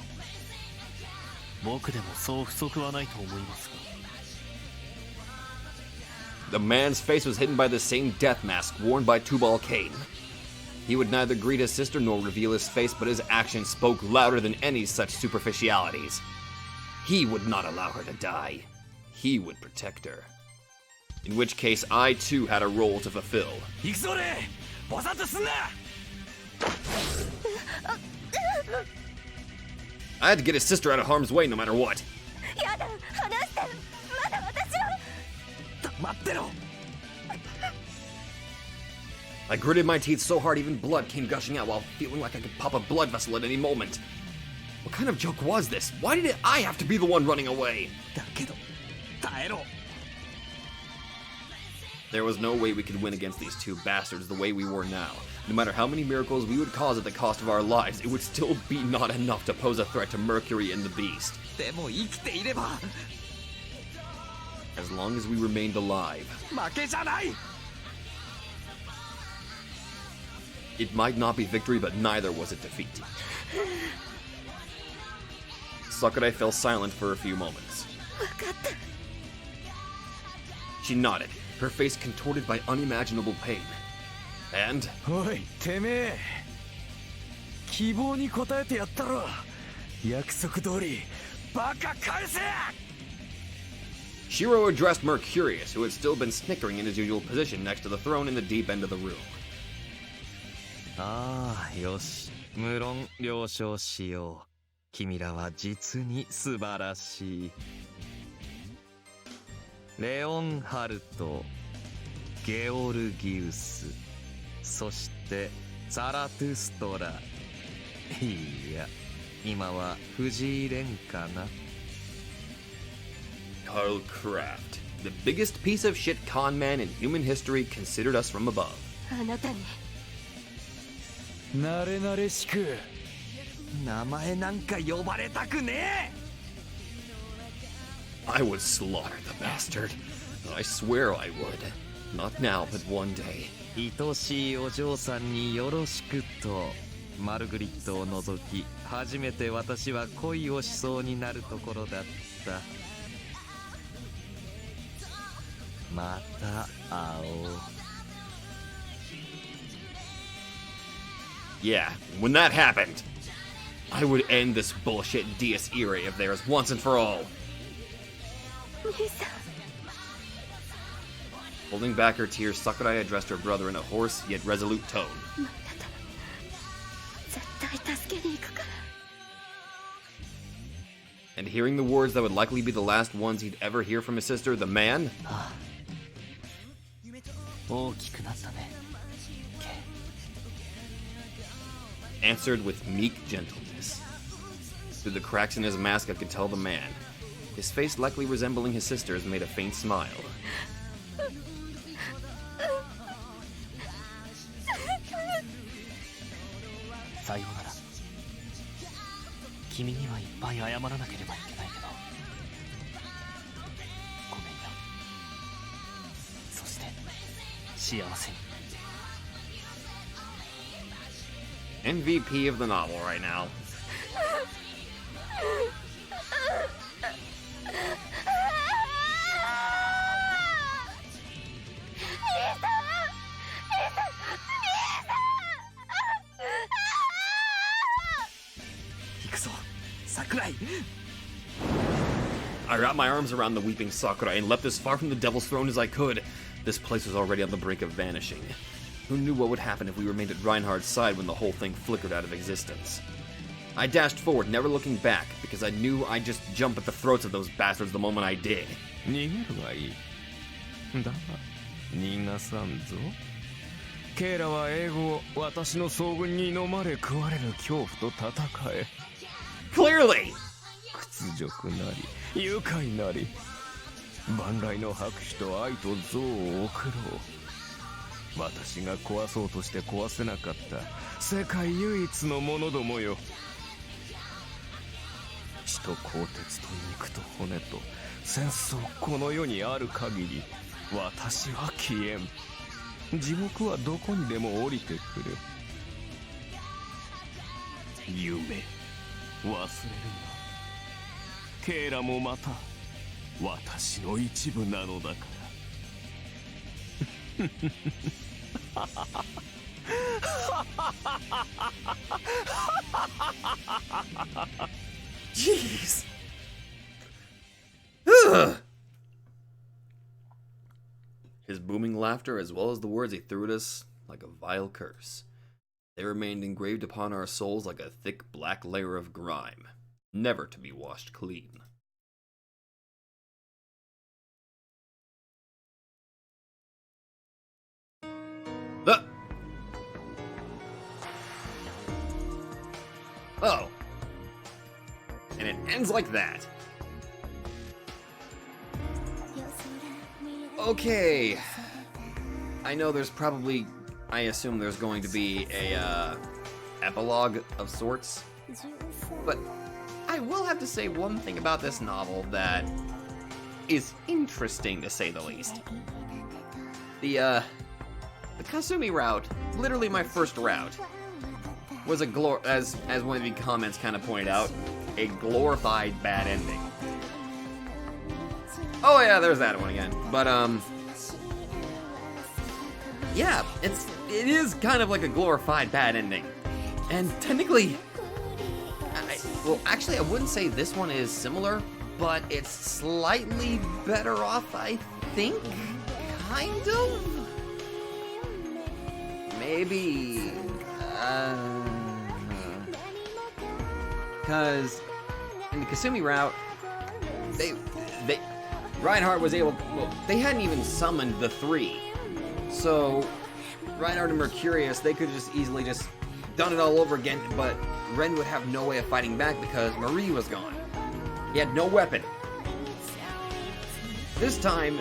僕でもそう不足はないと思いますが。 The man's face was hidden by the same death mask worn by Two-Ball Cain. He would neither greet his sister nor reveal his face, but his actions spoke louder than any such superficialities. He would not allow her to die. He would protect her. In which case, I too had a role to fulfill. 行くぞれ！ボサッとすんな！ I had to get his sister out of harm's way no matter what. やだ離してまだ私は待ってろ I gritted my teeth so hard even blood came gushing out while feeling like I could pop a blood vessel at any moment. What kind of joke was this? Why did I have to be the one running away? だけど耐えろ There was no way we could win against these two bastards the way we were now. No matter how many miracles we would cause at the cost of our lives, it would still be not enough to pose a threat to Mercury and the Beast. でも生きていれば As long as we remained alive. 負けじゃない It might not be victory, but neither was it defeat. Sakurai fell silent for a few moments. 分かった She nodded, her face contorted by unimaginable pain. And おいてめえ希望に応えてやったろ約束通りバカ返せ Shiro addressed Mercurius, who had still been snickering in his usual position next to the throne in the deep end of the room. ああよし無論了承しよう君らは実に素晴らしいレオンハルトゲオルギウスそしてザラトゥストラいや今は藤井蓮かな Karl Kraft, the biggest piece of shit con man in human history, considered us from above. あなたに慣れ慣れしく名前なんか呼ばれたくね I would slaughter the bastard. I swear I would. Not now, but one day. 愛しいお嬢さんによろしくとマルグリットを除き初めて私は恋をしそうになるところだったまた会おう Yeah, when that happened, I would end this bullshit Dies Irae of theirs once and for all. 兄さん Holding back her tears, Sakurai addressed her brother in a hoarse yet resolute tone. 待ってた絶対助けに行くから And hearing the words that would likely be the last ones he'd ever hear from his sister, the man, 大きくなったね answered with meek gentleness. Through the cracks in his mask, I could tell the man. His face, likely resembling his sister's, made a faint smile. さようなら君にはいっぱい謝らなければいけないけどごめんよそして幸せに MVP of the novel right now. I wrapped my arms around the weeping Sakurai and leapt as far from the Devil's Throne as I could. This place was already on the brink of vanishing. Who knew what would happen if we remained at Reinhardt's side when the whole thing flickered out of existence? I dashed forward, never looking back, because I knew I'd just jump at the throats of those bastards the moment I did. 逃げるがいいだが逃がさんぞケイラは英語を私の将軍に飲まれ食われる恐怖と戦え Clearly! 屈辱なり愉快なり万来の拍手と愛と憎悪を送ろう私が壊そうとして壊せなかった世界唯一のものどもよ血と鋼鉄と肉と骨と戦争この世にある限り私は消えん地獄はどこにでも降りてくる夢忘れるなケイラもまた私の一部なのだから Jeez. Ugh. His booming laughter, as well as the words he threw at us, like a vile curse. They remained engraved upon our souls like a thick black layer of grime, never to be washed clean. Oh. And it ends like that. Okay. I know there's probably, I assume there's going to be a epilogue of sorts. But I will have to say one thing about this novel that is interesting, to say the least. The Kasumi route, literally my first route, was as one of the comments kind of pointed out, a glorified bad ending. Oh yeah, there's that one again. But yeah, it is kind of like a glorified bad ending. And technically, well, actually, I wouldn't say this one is similar, but it's slightly better off, I think. Kind of? Maybe. Because in the Kasumi route, Reinhardt was able, well, they hadn't even summoned the three. So, Reinhardt and Mercurius, they could just easily just done it all over again, but Ren would have no way of fighting back because Marie was gone. He had no weapon. This time,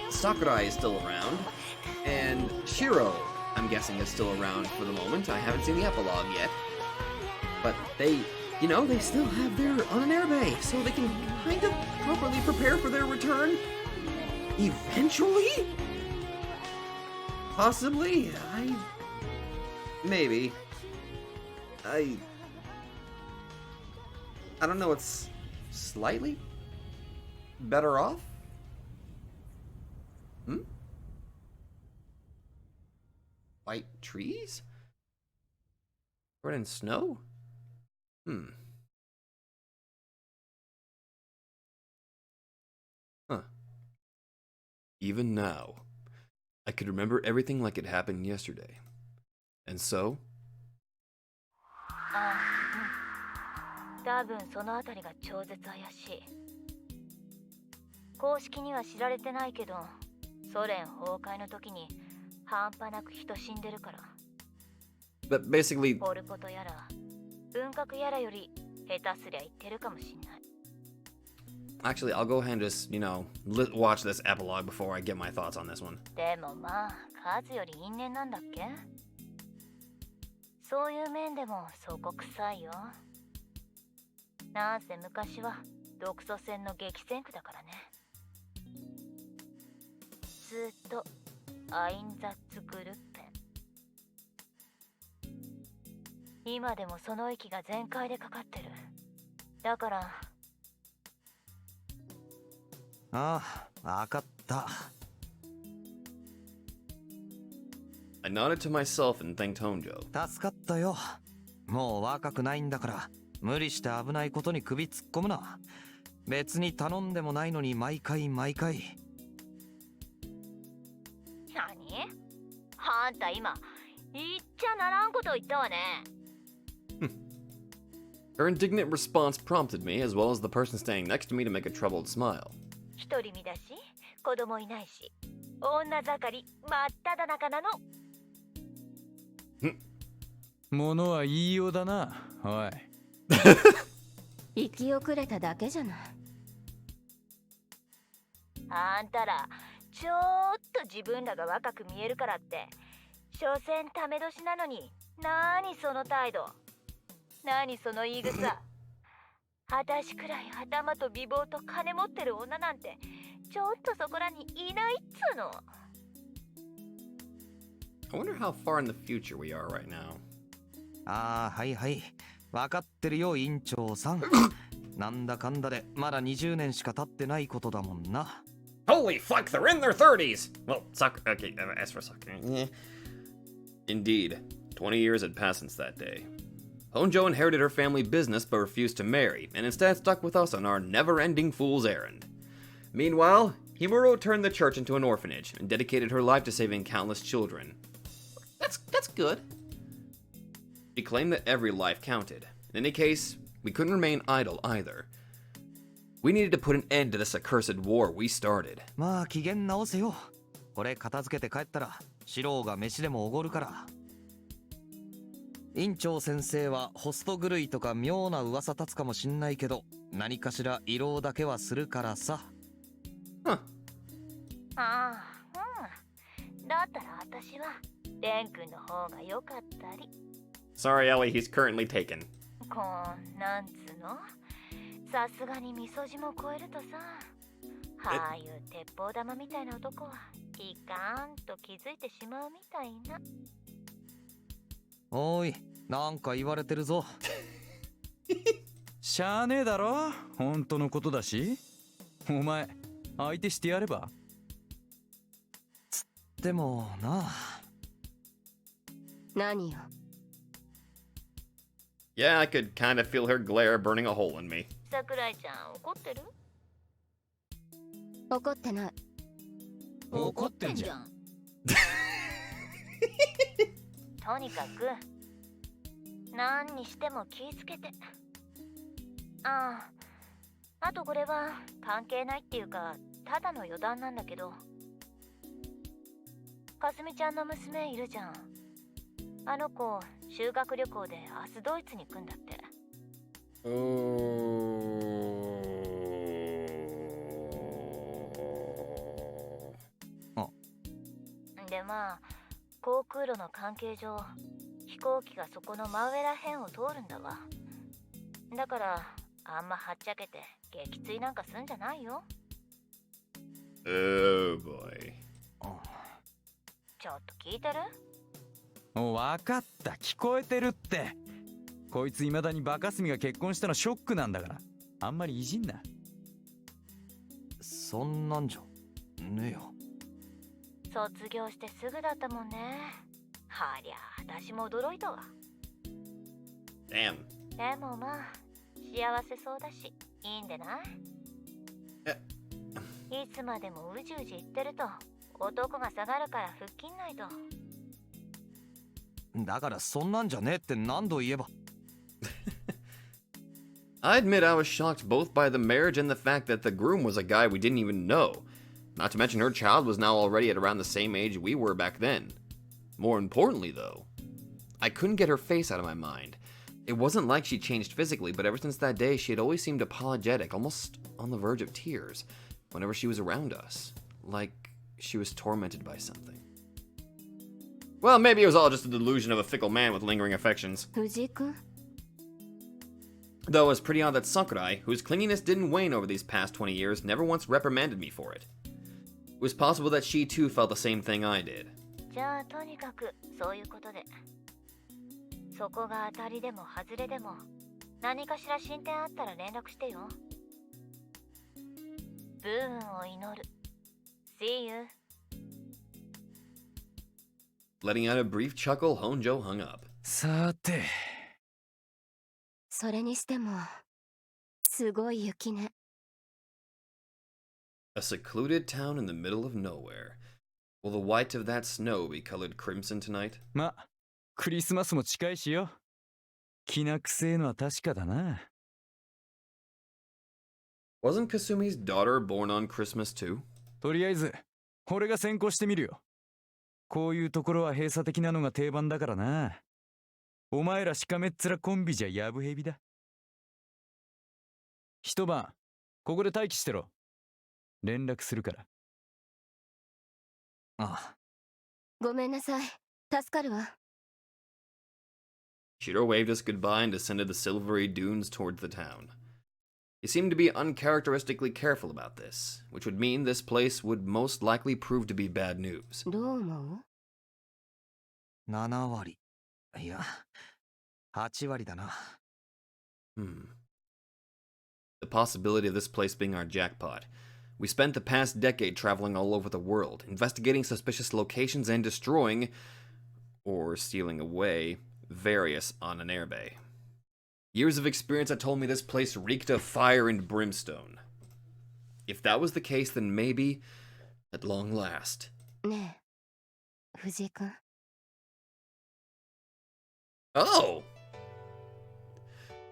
Sakurai is still around, and Shiro, I'm guessing, is still around for the moment. I haven't seen the epilogue yet. But they still have their on an airbase, so they can kind of properly prepare for their return. Eventually? Possibly? Maybe. I don't know, it's slightly better off? White trees? Covered in snow? Huh. Even now, I could remember everything like it happened yesterday. And so? 多分そのあたりが超絶怪しい。公式には知られてないけど、ソ連崩壊の時に半端なく人死んでるから。But basically, ポルポトやら文革やらより下手すりゃ言ってるかもしんない。actually, I'll go ahead and just, watch this epilogue before I get my thoughts on this one. でもまあ、数より因縁なんだっけ？そういう面でもそこ臭いよ。なんせ昔は独ソ戦の激戦区だからね。ずっとアインザッツグルッペン。今でもその息が全開でかかってる。だから。ああ、わかった。I nodded to myself and thanked Honjo. 助かったよ。もう若くないんだから、無理して危ないことに首突っ込むな。別に頼んでもないのに毎回。何？あんた今、言っちゃならんこと言ったわね。Her indignant response prompted me, as well as the person standing next to me, to make a troubled smile. 一人身だし、子供いないし、女盛り真っ只中なの。物は言いようだな、おい。生き遅れただけじゃない。あんたら、ちょっと自分らが若く見えるからって、所詮ため年なのに、なにその態度。なにその言い草。あたしくらい頭と美貌と金持ってる女なんて、ちょっとそこらにいないっつうの。I wonder how far in the future we are right now. ああ、はい。わかってるよ、院長さん。なんだかんだで、まだ20年しか経ってないことだもんな。Holy fuck, they're in their 30s! Well, okay, as for Sakura. Indeed, 20 years had passed since that day. Honjo inherited her family business but refused to marry, and instead stuck with us on our never-ending fool's errand. Meanwhile, Himuro turned the church into an orphanage and dedicated her life to saving countless children. That's good. She claimed that every life counted. In any case, we couldn't remain idle either. We needed to put an end to this accursed war we started. まあ機嫌直せよ。これ片付けて帰ったら四郎が飯でもおごるから。院長先生はホスト狂いとか妙な噂立つかもしんないけど、何かしら慰労だけはするからさ。Huh. ああ、うん。だったら私はレン君の方が良かったり。 Sorry, Ellie, he's currently taken. なんつの、さすがに味噌汁も超えるとさ、ああいう鉄砲玉みたいな男はいかんと気づいてしまうみたいな。おい、なんか言われてるぞ。しゃあねえだろ、本当のことだし。お前相手してやれば。でもな。何よ。Yeah, I could kind of feel her glare burning a hole in me. 桜井ちゃん怒ってる？怒ってない。怒ってんじゃん。とにかく何にしても気ぃつけて。あとこれは関係ないっていうかただの余談なんだけど、かすみちゃんの娘いるじゃん。あの子修学旅行で明日ドイツに行くんだって。でまあ航空路の関係上飛行機がそこの真上らへんを通るんだわ。だからあんまはっちゃけて撃墜なんかすんじゃないよ。 Oh boy. ちょっと聞いてる？お、分かった、聞こえてるって。こいつ未だにバカスミが結婚したのショックなんだから、あんまりいじんな。そんなんじゃねえよ。卒業してすぐだったもんね。はりゃ私も驚いたわ。 Damn. でもまあ幸せそうだしいいんでない？いつまでもうじうじ言ってると男が下がるから吹っ切んないと。だからそんなんじゃねえって何度言えば。I admit I was shocked both by the marriage and the fact that the groom was a guy we didn't even know. Not to mention her child was now already at around the same age we were back then. More importantly, though, I couldn't get her face out of my mind. It wasn't like she changed physically, but ever since that day, she had always seemed apologetic, almost on the verge of tears, whenever she was around us. Like she was tormented by something. Well, maybe it was all just a delusion of a fickle man with lingering affections. 藤井君。 Though it was pretty odd that Sakurai, whose clinginess didn't wane over these past 20 years, never once reprimanded me for it. It was possible that she too felt the same thing I did. じゃあとにかくそういうことで、そこが当たりでも外れでも何かしら進展あったら連絡してよ。ブーンを祈る。See you. Letting out a brief chuckle, Honjo hung up. さて。それにしてもすごい雪ね。A secluded town in the middle of nowhere. Will the white of that snow be colored crimson tonight? ま、クリスマスも近いしよ。きな臭えのは確かだな。Wasn't Kasumi's daughter born on Christmas too? とりあえず俺が先行してみるよ。こういうところは閉鎖的なのが定番だからな。お前らしかめっ面コンビじゃやぶへびだ。一晩ここで待機してろ。連絡するから。ああ。ごめんなさい。助かるわ。Shiro waved us goodbye and descended the silvery dunes towards the town. He seemed to be uncharacteristically careful about this, which would mean this place would most likely prove to be bad news. どう思う7割。いや、8割だな。The possibility of this place being our jackpot. We spent the past decade traveling all over the world, investigating suspicious locations and destroying, or stealing away, various on an airbay. Years of experience had told me this place reeked of fire and brimstone. If that was the case, then maybe, at long last. ねえ、藤井君。Oh!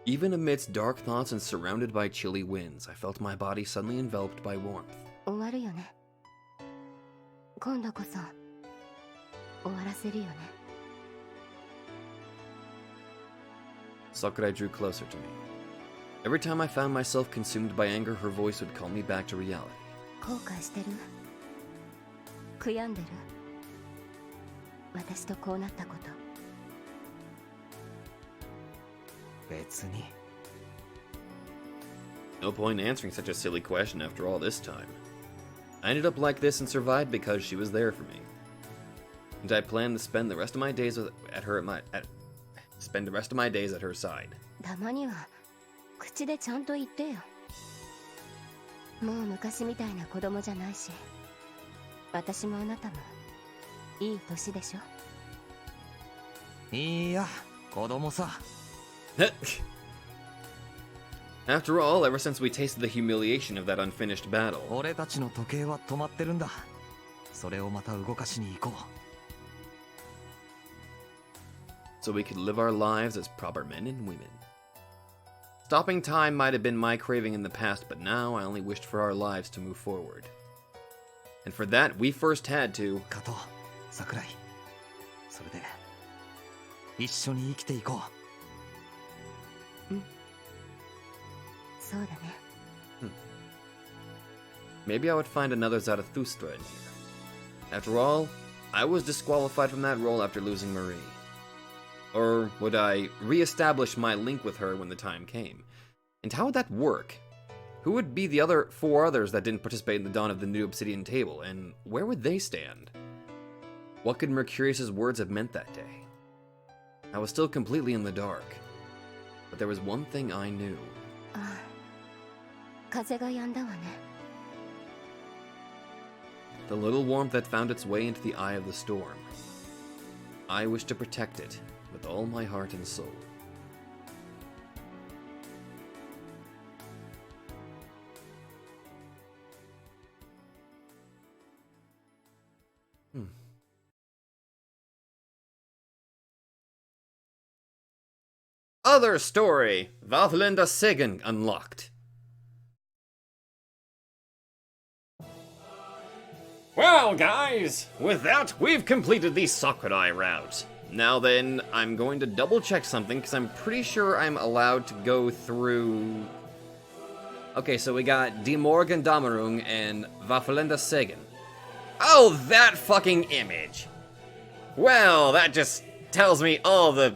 Even amidst dark thoughts and surrounded by chilly winds, I felt my body suddenly enveloped by warmth. 終わるよね。今度こそ終わらせるよね。 Sakurai drew closer to me. Every time I found myself consumed by anger, her voice would call me back to reality. 後悔してる？悔やんでる？私とこうなったこと。別に。 No point in answering such a silly question after all this time. I ended up like this and survived because she was there for me. And I planned to spend the rest of my days at her side. たまには口でちゃんと言ってよ。もう昔みたいな子供じゃないし、私もあなたもいい年でしょ。いや、子供さ。After all, ever since we tasted the humiliation of that unfinished battle, 俺たちの時計は止まってるんだ。それをまた動かしに行こう。 so we could live our lives as proper men and women. Stopping time might have been my craving in the past, but now I only wished for our lives to move forward. And for that, we first had to... 加藤、桜井。それで、一緒に生きていこう。そうだね。Maybe I would find another Zarathustra in here. After all, I was disqualified from that role after losing Marie. Or would I re-establish my link with her when the time came? And how would that work? Who would be the other 4 others that didn't participate in the dawn of the new obsidian table, and where would they stand? What could Mercurius's words have meant that day? I was still completely in the dark. But there was one thing I knew. ああ、風が止んだわね。 The little warmth that found its way into the eye of the storm. I wish to protect it with all my heart and soul. Other story. Vathlenda Segen unlocked. Well, guys, with that, we've completed the Sakurai route. Now then, I'm going to double check something, because I'm pretty sure I'm allowed to go through... Okay, so we got Die Morgen Dämmerung and Vathlenda Segen. Oh, that fucking image! Well, that just tells me all the...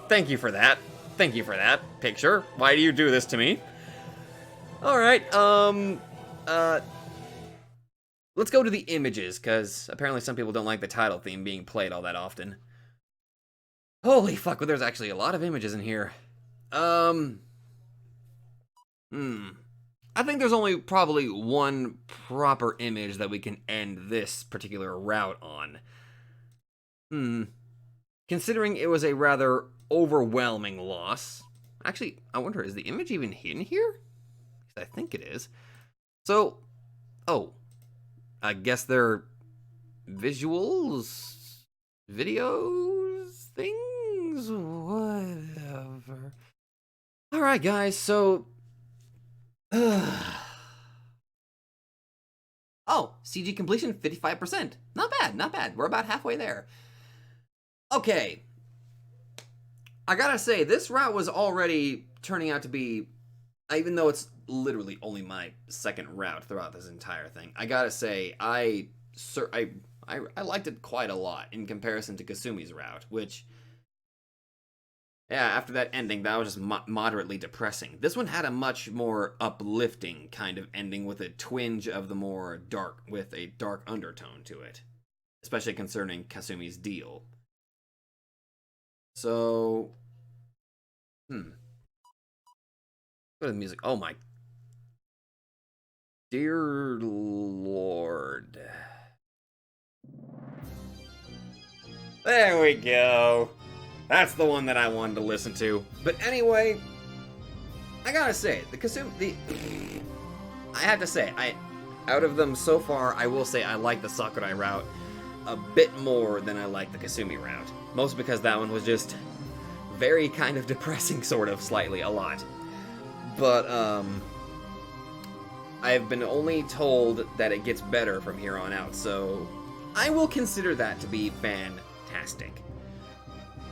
Thank you for that. Thank you for that picture. Why do you do this to me? Alright, let's go to the images, because apparently some people don't like the title theme being played all that often. Holy fuck, well, there's actually a lot of images in here. I think there's only probably one proper image that we can end this particular route on. Considering it was a rather overwhelming loss. Actually, I wonder, is the image even in here? I think it is. So, oh. I guess they're visuals, videos, things, whatever. Alright guys, so... Oh, CG completion 55%. Not bad, not bad. We're about halfway there. Okay. I gotta say, this route was already turning out to be, even though it's literally only my second route throughout this entire thing, I gotta say, I liked it quite a lot in comparison to Kasumi's route, which, yeah, after that ending, that was just moderately depressing. This one had a much more uplifting kind of ending with a twinge of the more dark, with a dark undertone to it, especially concerning Kasumi's deal. So, Go to the music. Oh my dear Lord. There we go. That's the one that I wanted to listen to. But anyway, I gotta say, I have to say, out of them so far, I will say I like the Sakurai route a bit more than I like the Kasumi route. Mostly because that one was just very kind of depressing, sort of, slightly, a lot. But, I've been only told that it gets better from here on out, so I will consider that to be fantastic.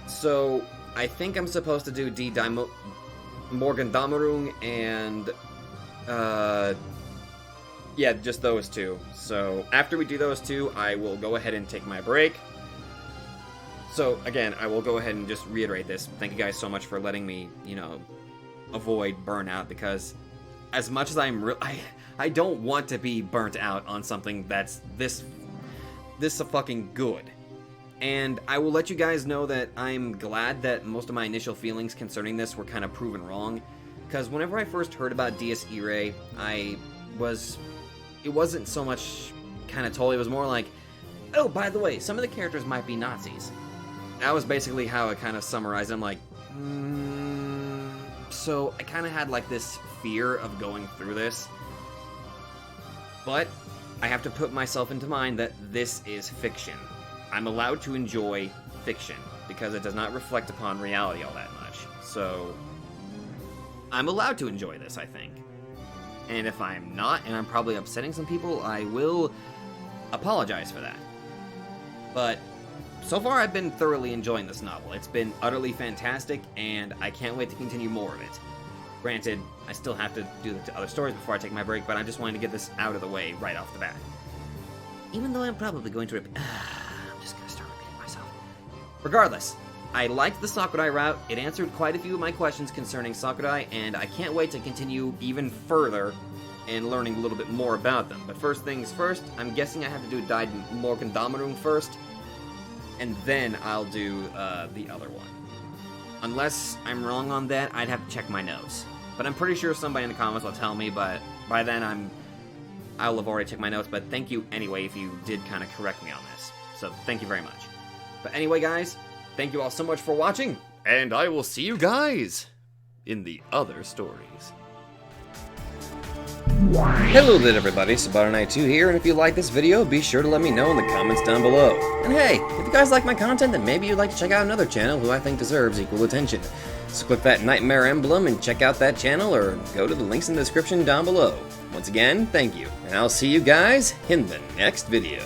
So, I think I'm supposed to do Morgendammerung and, yeah, just those two. So, after we do those two, I will go ahead and take my break. So, again, I will go ahead and just reiterate this. Thank you guys so much for letting me, you know, avoid burnout, because as much as I don't want to be burnt out on something that's this fucking good. And I will let you guys know that I'm glad that most of my initial feelings concerning this were kind of proven wrong, because whenever I first heard about Dies Irae, it wasn't so much kind of told, it was more like, oh, by the way, some of the characters might be Nazis. That was basically how I kind of summarized it. I'm like, so I kind of had like this fear of going through this, but I have to put myself into mind that this is fiction. I'm allowed to enjoy fiction because it does not reflect upon reality all that much. So I'm allowed to enjoy this, I think. And if I'm not, and I'm probably upsetting some people, I will apologize for that. But so far I've been thoroughly enjoying this novel. It's been utterly fantastic, and I can't wait to continue more of it. Granted, I still have to do the other stories before I take my break, but I'm just wanting to get this out of the way right off the bat. Even though I'm probably going to I'm just going to start repeating myself. Regardless, I liked the Sakurai route. It answered quite a few of my questions concerning Sakurai, and I can't wait to continue even further and learning a little bit more about them. But first things first, I'm guessing I have to do Morgendammerung first, and then I'll do the other one. Unless I'm wrong on that, I'd have to check my notes. But I'm pretty sure somebody in the comments will tell me, but by then I'll have already checked my notes, but thank you anyway if you did kind of correct me on this. So thank you very much. But anyway, guys, thank you all so much for watching, and I will see you guys in the other stories. Hello there everybody, Sabato92 here, and if you like this video, be sure to let me know in the comments down below. And hey, if you guys like my content, then maybe you'd like to check out another channel who I think deserves equal attention. So click that nightmare emblem and check out that channel, or go to the links in the description down below. Once again, thank you, and I'll see you guys in the next video.